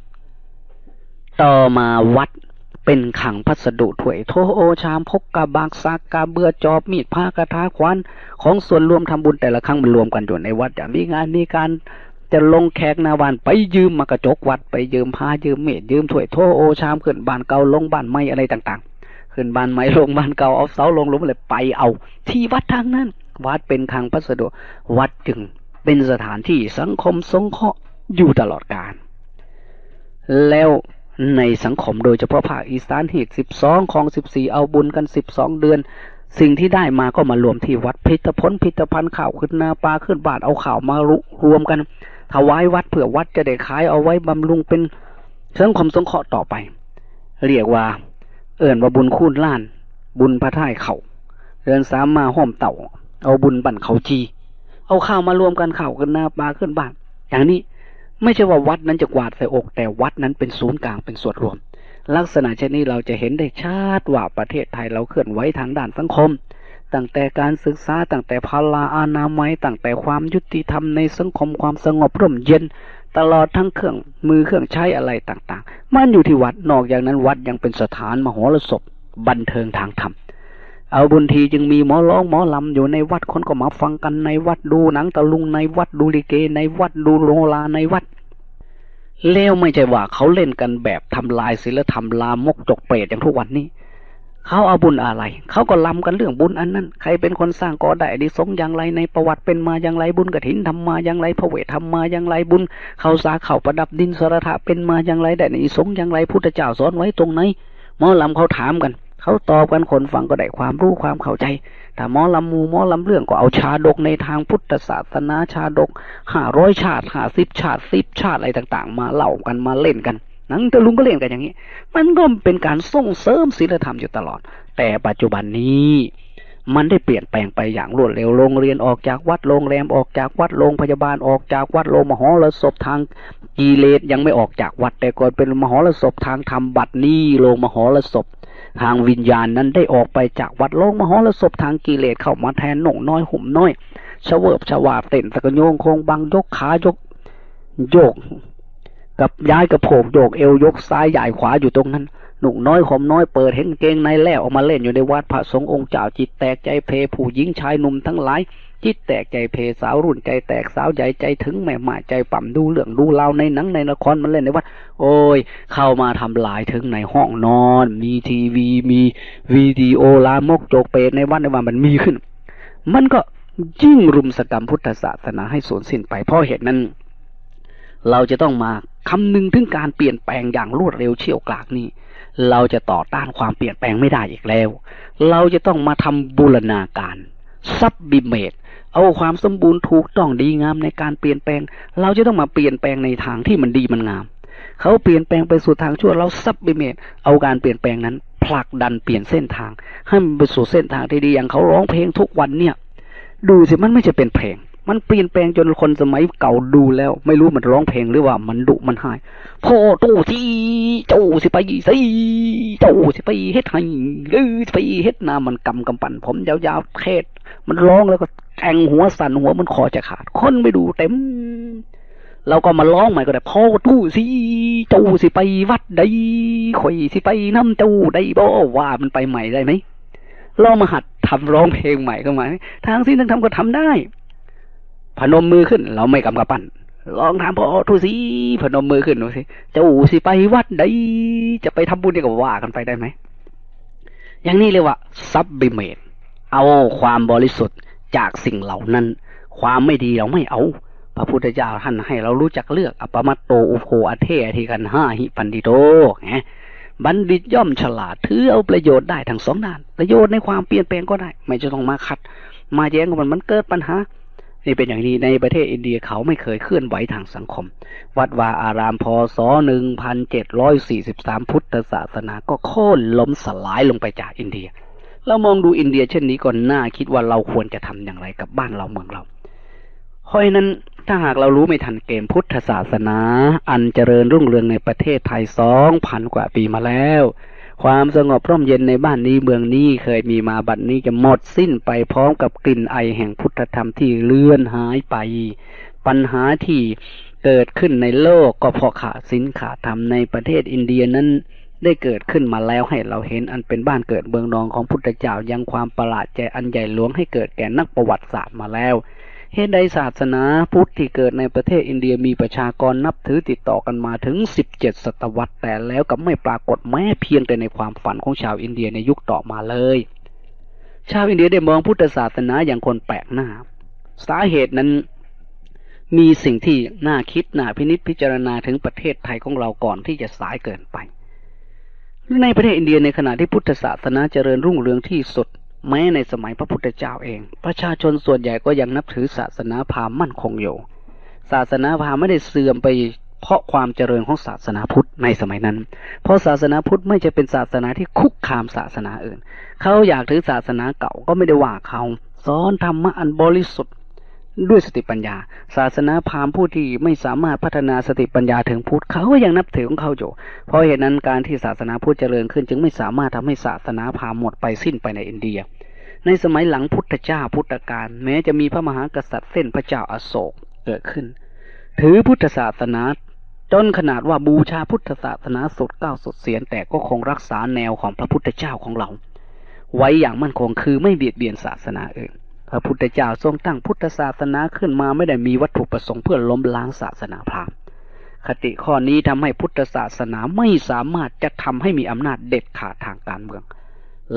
ต่อมาวัดเป็นขังพัสดุถ้วยโถโอชามพกกาบากซากกาเบื่อจอบมีดผ้ากระทาขวานของส่วนรวมทำบุญแต่ละครั้งมันรวมกันอยู่ในวัดจะมีงานมีการจะลงแขกนาวันไปยืมมากระจกวัดไปยืมผ้ายืมมีดยืมถ้วยโถโอชามขึ้นบ้านเก่าลงบ้านใหม่อะไรต่างๆขึ้นบ้านใหม่ลงบ้านเก่าเอาเสาลงหลุมอะไรไปเอาที่วัดทางนั้นวัดเป็นขังพัสดุวัดจึงเป็นสถานที่สังคมสงเคราะห์อยู่ตลอดกาลแล้วในสังคมโดยเฉพาะภาคอีสานหีด12ของ14เอาบุญกัน12เดือนสิ่งที่ได้มาก็มารวมที่วัดพิพิธภัณฑ์ข่าวขึ้นนาปลาขึ้นบาทเอาข่าวมารวมกันถวายวัดเพื่อวัดจะได้ขายเอาไว้บำรุงเป็นสังคมสงเคราะห์ต่อไปเรียกว่าว่าบุญคูณล้านบุญพระท่ายเขาเดือนสามมาห้อมเต่าเอาบุญบั่นเขาจีเอาข้าวมารวมกันข่าวขึ้นนาปลาขึ้นบาทอย่างนี้ไม่ใช่ว่าวัดนั้นจะกวาดใส่อกแต่วัดนั้นเป็นศูนย์กลางเป็นส่วนรวมลักษณะเช่นนี้เราจะเห็นได้ชัดว่าประเทศไทยเราเคลื่อนไหวทางด้านสังคมตั้งแต่การศึกษาตั้งแต่พลาอนามัยตั้งแต่ความยุติธรรมในสังคมความสงบร่มเย็นตลอดทั้งเครื่องมือเครื่องใช้อะไรต่างๆมันอยู่ที่วัดนอกจากนั้นวัดยังเป็นสถานมโหรสพบันเทิงทางธรรมเอาบุญทีจึงมีหมอร้องหมอลำอยู่ในวัดคนก็มาฟังกันในวัดดูหนังตะลุงในวัดดูลิเกในวัดดูโนราในวัดแล้วไม่ใช่ว่าเขาเล่นกันแบบทำลายศีลธรรมลามกจกเปรตอย่างทุกวันนี้เขาเอาบุญอะไรเขาก็ลำกันเรื่องบุญอันนั้นใครเป็นคนสร้างก่อได้อานิสงส์อย่างไรในประวัติเป็นมาอย่างไรบุญกฐินทำมาอย่างไรพระเวททำมาอย่างไรบุญเขาสาเขาประดับดินสรถะเป็นมาอย่างไรได้อานิสงส์อย่างไรพุทธเจ้าสอนไว้ตรงไหนหมอลำเขาถามกันเขาตอบกันคนฟังก็ได้ความรู้ความเข้าใจแต่หมอลำมูหมอลำเรื่องก็เอาชาดกในทางพุทธศาสนาชาดก500 ชาติ50 ชาติ10 ชาติอะไรต่างๆมาเล่ากันมาเล่นกันหนังตะลุงก็เล่นกันอย่างนี้มันก็เป็นการส่งเสริมศีลธรรมอยู่ตลอดแต่ปัจจุบันนี้มันได้เปลี่ยนแปลงไปอย่างรวดเร็วโรงเรียนออกจากวัดโรงแรมออกจากวัดโรงพยาบาลออกจากวัดโรงมหรสพทางกิเลสยังไม่ออกจากวัดแต่ก่อนเป็นมหรสพทางธรรมบัดนี้โรงมหรสพทางวิญญาณนั้นได้ออกไปจากวัดโลกมหรสพทางกิเลสเข้ามาแทนหนุ่มน้อยห่มน้อยเฉวิบฉวาบเต้นสกโยงโคงบังยกขายกโยกกับย้ายกระโผกโยกเอวยกซ้ายใหญ่ขวาอยู่ตรงนั้นหนุ่มน้อยห่มน้อยเปิดเห็นเกงในแล้วออกมาเล่นอยู่ในวัดพระสงฆ์องค์เจ้าจิตแตกใจเพผู้หญิงชายหนุ่มทั้งหลายจิตแตกใจเพสาวรุ่นใจแตกสาวใหญ่ใจถึงแม่หมาใจปั่มดูเรื่องดูเล่าในหนังในละครมันเล่นในวัดโอ้ยเข้ามาทำลายถึงในห้องนอนมีทีวีมีวิดีโอลามกโจกเปรตในวัดมันมีขึ้นมันก็ยิ่งรุมสกรรมพุทธศาสนาให้สูญสิ้นไปเพราะเหตุนั้นเราจะต้องมาคำนึงถึงการเปลี่ยนแปลงอย่างรวดเร็วเชี่ยวกรากนี้เราจะต่อต้านความเปลี่ยนแปลงไม่ได้อีกแล้วเราจะต้องมาทำบูรณาการซับบิเมตเอาความสมบูรณ์ถูกต้องดีงามในการเปลี่ยนแปลงเราจะต้องมาเปลี่ยนแปลงในทางที่มันดีมันงามเขาเปลี่ยนแปลงไปสู่ทางชั่วเราซับบิเมตเอาการเปลี่ยนแปลงนั้นผลักดันเปลี่ยนเส้นทางให้มันไปสู่เส้นทางที่ดีอย่างเขาร้องเพลงทุกวันเนี่ยดูสิมันไม่ใช่เป็นเพลงมันเปลี่ยนแปลงจนคนสมัยเก่าดูแล้วไม่รู้มันร้องเพลงหรือว่ามันดุมันหายพ่อตู้ที่เจ้าสิไปสิเจ้าสิไปเฮ็ดให้หรือสิไปเฮ็ดนามันกำปั่นผมยาวๆเทศมันร้องแล้วก็แทงหัวสั่นหัวมันคอจะขาดคนไม่ดูเต็มเราก็มาร้องใหม่ก็ได้พ่อตู้สิเจ้าสิไปวัดใดข่อยสิไปน้ำเจ้าได้บ่ว่ามันไปใหม่ได้ไหมเรามาหัดทำร้องเพลงใหม่ก็หมายทางสิ้นทางทำก็ทำได้พนมมือขึ้นเราไม่กำกับปั้นลองถามพ่อทูสิพนมมือขึ้นดูสิเจ้าสิไปวัดใดจะไปทำบุญนี่ก็ว่ากันไปได้ไหมอย่างนี้เรียกว่าซับบิเมตเอาความบริสุทธิ์จากสิ่งเหล่านั้นความไม่ดีเราไม่เอาพระพุทธเจ้าท่านให้เรารู้จักเลือกอปมัตโตอุโภอเทธิกันห้าหิปันติโตไงบัณฑิตย่อมฉลาดถือเอาประโยชน์ได้ทั้งสองด้านประโยชน์ในความเปลี่ยนแปลงก็ได้ไม่จะต้องมาขัดมาแย้งกันมันเกิดปัญหานี่เป็นอย่างนี้ในประเทศอินเดียเขาไม่เคยเคลื่อนไหวทางสังคมวัดวาอารามพศ1743พุทธศาสนาก็โค่นล้มสลายลงไปจากอินเดียเรามองดูอินเดียเช่นนี้ก็น่าคิดว่าเราควรจะทำอย่างไรกับบ้านเราเมืองเรา เพราะฉะนั้นถ้าหากเรารู้ไม่ทันเกมพุทธศาสนาอันเจริญรุ่งเรืองในประเทศไทย2,000 กว่าปีมาแล้วความสงบร่มเย็นในบ้านนี้เมืองนี้เคยมีมาบัดนี้จะหมดสิ้นไปพร้อมกับกลิ่นไอแห่งพุทธธรรมที่เลือนหายไปปัญหาที่เกิดขึ้นในโลกก็เพราะขาดศีลขาดธรรมในประเทศอินเดียนั้นได้เกิดขึ้นมาแล้วให้เราเห็นอันเป็นบ้านเกิดเมืองนอนของพุทธเจ้ายังความประหลาดใจอันใหญ่หลวงให้เกิดแก่นักประวัติศาสตร์มาแล้วเหตุใดศาสนาพุทธที่เกิดในประเทศอินเดียมีประชากรนับถือติดต่อกันมาถึง17 ศตวรรษแต่แล้วก็ไม่ปรากฏแม้เพียงแต่ในความฝันของชาวอินเดียในยุคต่อมาเลยชาวอินเดียได้มองพุทธศาสนาอย่างคนแปลกหน้าสาเหตุนั้นมีสิ่งที่น่าคิดน่าพินิจพิจารณาถึงประเทศไทยของเราก่อนที่จะสายเกินไปในประเทศอินเดียในขณะที่พุทธศาสนาเจริญรุ่งเรืองที่สุดแม้ในสมัยพระพุทธเจ้าเองประชาชนส่วนใหญ่ก็ยังนับถือศาสนาพราหมณ์มั่นคงอยู่ศาสนาพราหมณ์ไม่ได้เสื่อมไปเพราะความเจริญของศาสนาพุทธในสมัยนั้นเพราะศาสนาพุทธไม่จะเป็นศาสนาที่คุกคามศาสนาอื่นเขาอยากถือศาสนาเก่าก็ไม่ได้ว่าเขาสอนธรรมะอันบริสุทธิ์ด้วยสติปัญญาศาสนาพราหมณ์ผู้ที่ไม่สามารถพัฒนาสติปัญญาถึงพุทธเขาก็ยังนับถือของเขาอยู่เพราะเหตุนั้นการที่ศาสนาพุทธเจริญขึ้นจึงไม่สามารถทำให้ศาสนาพราหมณ์หมดไปสิ้นไปในอินเดียในสมัยหลังพุทธเจ้าพุทธกาลแม้จะมีพระมหากษัตริย์เส้นพระเจ้าอโศกเกิดขึ้นถือพุทธศาสนาจนขนาดว่าบูชาพุทธศาสนาสุดเก้าสุดเสียนแต่ก็คงรักษาแนวของพระพุทธเจ้าของเราไว้อย่างมั่นคงคือไม่เบียดเบียนศาสนาอื่นพระพุทธเจ้าทรงตั้งพุทธศาสนาขึ้นมาไม่ได้มีวัตถุประสงค์เพื่อล้มล้างศาสนาพราหมณ์คติข้อนี้ทำให้พุทธศาสนาไม่สามารถจะทำให้มีอำนาจเด็ดขาดทางการเมือง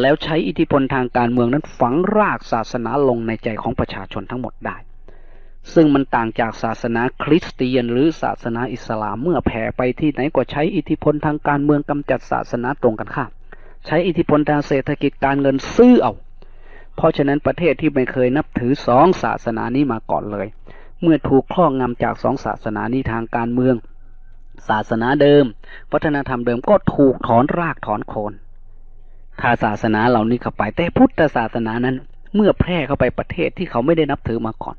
แล้วใช้อิทธิพลทางการเมืองนั้นฝังรากศาสนาลงในใจของประชาชนทั้งหมดได้ซึ่งมันต่างจากศาสนาคริสเตียนหรือศาสนาอิสลามเมื่อแผ่ไปที่ไหนก็ใช้อิทธิพลทางการเมืองกำจัดศาสนาตรงกันข้ามใช้อิทธิพลทางเศรษฐกิจการเงินซื้อเอาเพราะฉะนั้นประเทศที่ไม่เคยนับถือ2 ศาสนานี้มาก่อนเลยเมื่อถูกครอบงำจาก2 ศาสนานี้ทางการเมืองศาสนาเดิมวัฒนธรรมเดิมก็ถูกถอนรากถอนโคนถ้าศาสนาเหล่านี้เข้าไปแต่พุทธศาสนานั้นเมื่อแพร่เข้าไปประเทศที่เขาไม่ได้นับถือมาก่อน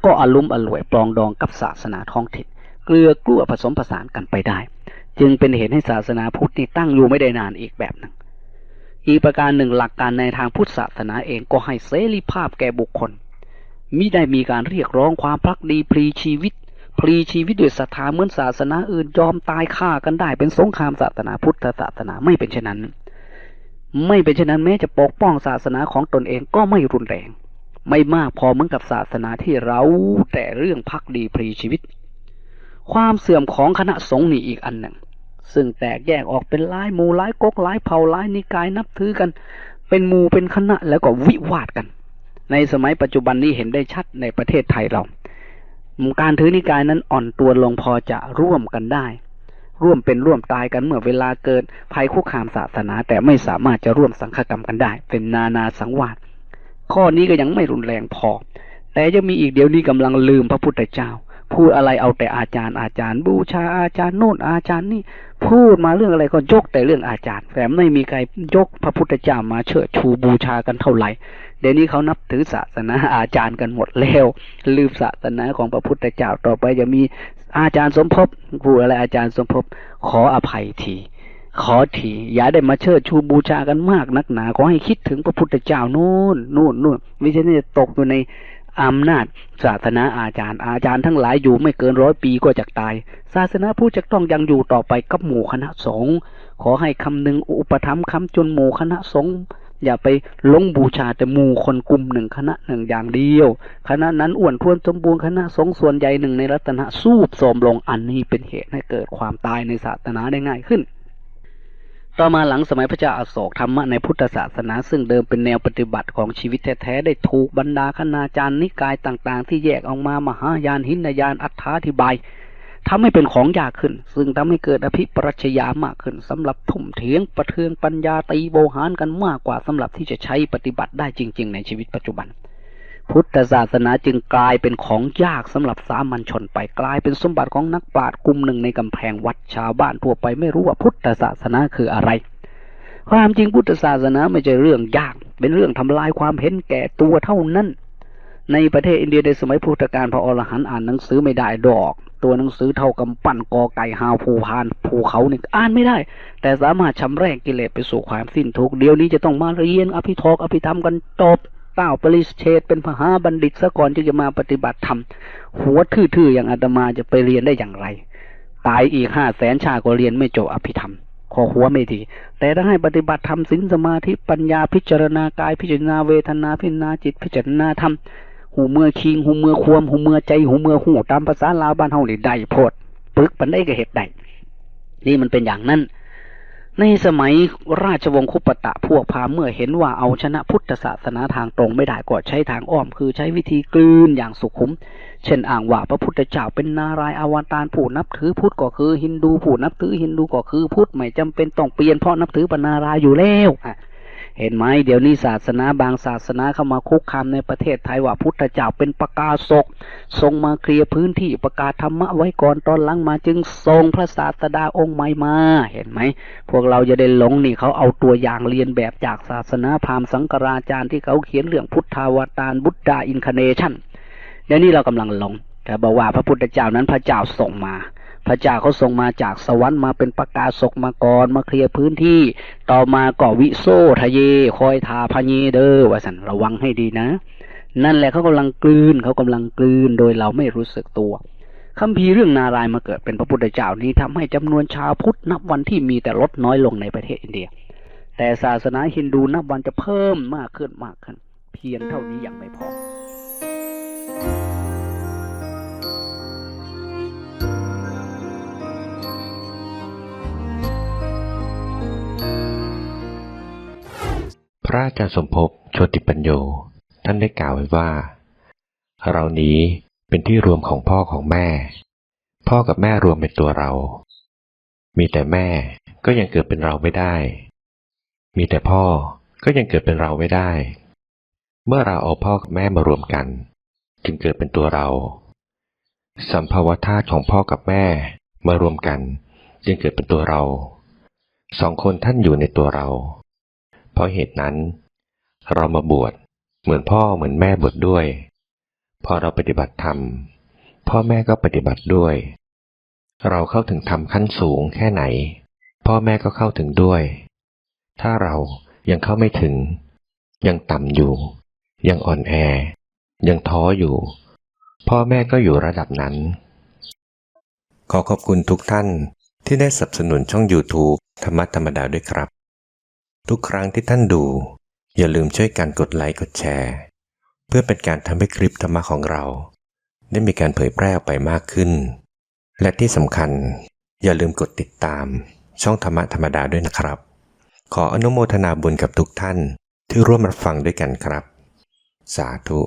ก็อลุ่มอล่วยปลองดองกับศาสนาท้องถิ่นเกลือกลั้วผสมผสานกันไปได้จึงเป็นเหตุให้ศาสนาพุทธนี่ตั้งอยู่ไม่ได้นานอีกแบบหนึ่งอีกประการหนึ่งหลักการในทางพุทธศาสนาเองก็ให้เสรีภาพแก่บุคคลมิได้มีการเรียกร้องความภักดีพลีชีวิตด้วยศรัทธาเหมือนศาสนาอื่นยอมตายฆ่ากันได้เป็นสงครามศาสนาพุทธศาสนาไม่เป็นเช่นนั้นแม้จะปกป้องศาสนาของตนเองก็ไม่รุนแรงไม่มากพอเหมือนกับศาสนาที่เราแต่เรื่องภักดีพลีชีวิตความเสื่อมของคณะสงฆ์นี่อีกอันหนึ่งซึ่งแตกแยกออกเป็นหลายหมู่หลายก๊กหลายเผ่าหลายนิกายนับถือกันเป็นหมู่เป็นคณะแล้วก็วิวาทกันในสมัยปัจจุบันนี้เห็นได้ชัดในประเทศไทยเราการถือนิกายนั้นอ่อนตัวลงพอจะร่วมกันได้ร่วมเป็นร่วมตายกันเมื่อเวลาเกิดภัยคุกคามศาสนาแต่ไม่สามารถจะร่วมสังฆกรรมกันได้เป็นนานาสังวาสข้อนี้ก็ยังไม่รุนแรงพอแต่จะมีอีกเดี๋ยวนี้กำลังลืมพระพุทธเจ้าพูดอะไรเอาแต่อาจารย์บูชาอาจารย์โน่นอาจารย์นี่พูดมาเรื่องอะไรก็ยกแต่เรื่องอาจารย์แต่ไม่มีใครยกพระพุทธเจ้ามาเชิดชูบูชากันเท่าไหร่เดี๋ยวนี้เขานับถือศาสนาอาจารย์กันหมดแล้วลืมศาสนาของพระพุทธเจ้าต่อไปจะมีอาจารย์สมภพพูดอะไรอาจารย์สมภพขออภัยทีอย่าได้มาเชิดชูบูชากันมากนักหนาขอให้คิดถึงพระพุทธเจ้านู่นไม่ใช่จะตกอยู่ในอำนาจศาสนาอาจารย์ทั้งหลายอยู่ไม่เกิน100 ปีก็จะตายศาสนาพุทธจะต้องยังอยู่ต่อไปกับหมู่คณะสงฆ์ขอให้คำนึงอุปถัมภ์คำจุนหมู่คณะสงฆ์อย่าไปลงบูชาแต่หมู่คนกลุ่มหนึ่งคณะหนึ่งอย่างเดียวคณะนั้นอ้วนท้วนสมบูรณ์คณะสงฆ์ส่วนใหญ่หนึ่งในรัตนะสูบโทรมลงอันนี้เป็นเหตุให้เกิดความตายในศาสนาได้ง่ายขึ้นต่อมาหลังสมัยพระเจ้าอโศกธรรมะในพุทธศาสนาซึ่งเดิมเป็นแนวปฏิบัติของชีวิตแท้ๆได้ถูกบรรดาคณาจารย์นิกายต่างๆที่แยกออกมามหายานหินยานอัฏฐาธิบายทำให้เป็นของยากขึ้นซึ่งทำให้เกิดอภิปรัชญามากขึ้นสำหรับทุ่มเถียงประเทืองปัญญาตีโวหารกันมากกว่าสำหรับที่จะใช้ปฏิบัติได้จริงๆในชีวิตปัจจุบันพุทธศาสนาจึงกลายเป็นของยากสำหรับสามัญชนไปกลายเป็นสมบัติของนักปราชญ์กลุ่มหนึ่งในกำแพงวัดชาวบ้านทั่วไปไม่รู้ว่าพุทธศาสนาคืออะไรความจริงพุทธศาสนาไม่ใช่เรื่องยากเป็นเรื่องทำลายความเห็นแก่ตัวเท่านั้น ในประเทศอินเดียในสมัยพุทธกาลพระอรหันต์อ่านหนังสือไม่ได้ดอกตัวหนังสือเท่ากำปั้นกอไก่หาวภูพานภูเขาเนี่ยอ่านไม่ได้แต่สามารถชำระกิเลสไปสู่ความสิ้นทุกข์เดี๋ยวนี้จะต้องมาเรียนอภิธรรมอภิธรรมกันจบ9 ปริเฉดเป็นมหาบัณฑิตซะก่อนที่จะมาปฏิบัติธรรมหัวทื่อๆอย่างอาตมาจะไปเรียนได้อย่างไรตายอีก500,000 ชาติก็เรียนไม่จบอภิธรรมขอหัวไม่ดีแต่ถ้าให้ปฏิบัติธรรมศีลสมาธิปัญญาพิจารณากายพิจารณาเวทนาพิจารณาจิตพิจารณาธรรมหูเมื่อคิงหูเมื่อควมหูเมื่อใจหูเมื่อหูตามภาษาลาวบ้านเฮานี่ได้โพดปึกปันได้ก็เฮ็ดได้นี่มันเป็นอย่างนั้นในสมัยราชวงศ์คุปตะพวกพราหมณ์เมื่อเห็นว่าเอาชนะพุทธศาสนาทางตรงไม่ได้ก็ใช้ทางอ้อมคือใช้วิธีกลืนอย่างสุขุมเช่นอ้างว่าพระพุทธเจ้าเป็นนารายณ์อวตารผู้นับถือพุทธก็คือฮินดูผู้นับถือฮินดูก็คือพุทธไม่จำเป็นต้องเปลี่ยนเพราะนับถือปนารายณ์อยู่แล้วเห็นไหมเดี๋ยวนี้ศาสนาบางศาสนาเข้ามาคุกคามในประเทศไทยว่าพุทธเจ้าเป็นประกาศกทรงมาเคลียร์พื้นที่ประกาศธรรมะไว้ก่อนตอนหลังมาจึงทรงพระศาสดาองค์ใหม่มาเห็นไหมพวกเราจะได้หลงนี่เขาเอาตัวอย่างเรียนแบบจากศาสนาพราหมณ์สังกราจารย์ที่เขาเขียนเรื่องพุทธาวตารบุตดาอินคาเนชั่นเดี๋ยวนี้เรากำลังหลงแต่บอกว่าพระพุทธเจ้านั้นพระเจ้าส่งมาพระเจ้าเขาส่งมาจากสวรรค์มาเป็นประกาศกมาก่อนมาเคลียร์พื้นที่ต่อมาก็วิโสทะเยคอยทาพะเยเด้อว่าสันระวังให้ดีนะนั่นแหละเขากำลังกลืนโดยเราไม่รู้สึกตัวคัมภีร์เรื่องนารายณ์มาเกิดเป็นพระพุทธเจ้านี้ทำให้จำนวนชาวพุทธนับวันที่มีแต่ลดน้อยลงในประเทศอินเดียแต่ศาสนาฮินดูนับวันจะเพิ่มมากขึ้นเพียงเท่านี้ยังไม่พอพระอาจารย์สมภพโชติปัญโยท่านได้กล่าวไว้ว่าเรานี้เป็นที่รวมของพ่อของแม่พ่อกับแม่รวมเป็นตัวเรามีแต่แม่ก็ยังเกิดเป็นเราไม่ได้มีแต่พ่อก็ยังเกิดเป็นเราไม่ได้เมื่อเราเอาพ่อกับแม่มารวมกันจึงเกิดเป็นตัวเราสัมภาวธาตุของพ่อกับแม่มารวมกันจึงเกิดเป็นตัวเรา2 คนท่านอยู่ในตัวเราเพราะเหตุนั้นเรามาบวชเหมือนพ่อเหมือนแม่บวชด้วยพอเราปฏิบัติธรรมพ่อแม่ก็ปฏิบัติด้วยเราเข้าถึงธรรมขั้นสูงแค่ไหนพ่อแม่ก็เข้าถึงด้วยถ้าเรายังเข้าไม่ถึงยังต่ำอยู่ยังอ่อนแอยังท้ออยู่พ่อแม่ก็อยู่ระดับนั้นขอขอบคุณทุกท่านที่ได้สนับสนุนช่อง YouTube ธรรมะธรรมดาด้วยครับทุกครั้งที่ท่านดูอย่าลืมช่วยกันกดไลค์กดแชร์เพื่อเป็นการทำให้คลิปธรรมะของเราได้มีการเผยแพร่ออกไปมากขึ้นและที่สำคัญอย่าลืมกดติดตามช่องธรรมะธรรมดาด้วยนะครับขออนุโมทนาบุญกับทุกท่านที่ร่วมรับฟังด้วยกันครับสาธุ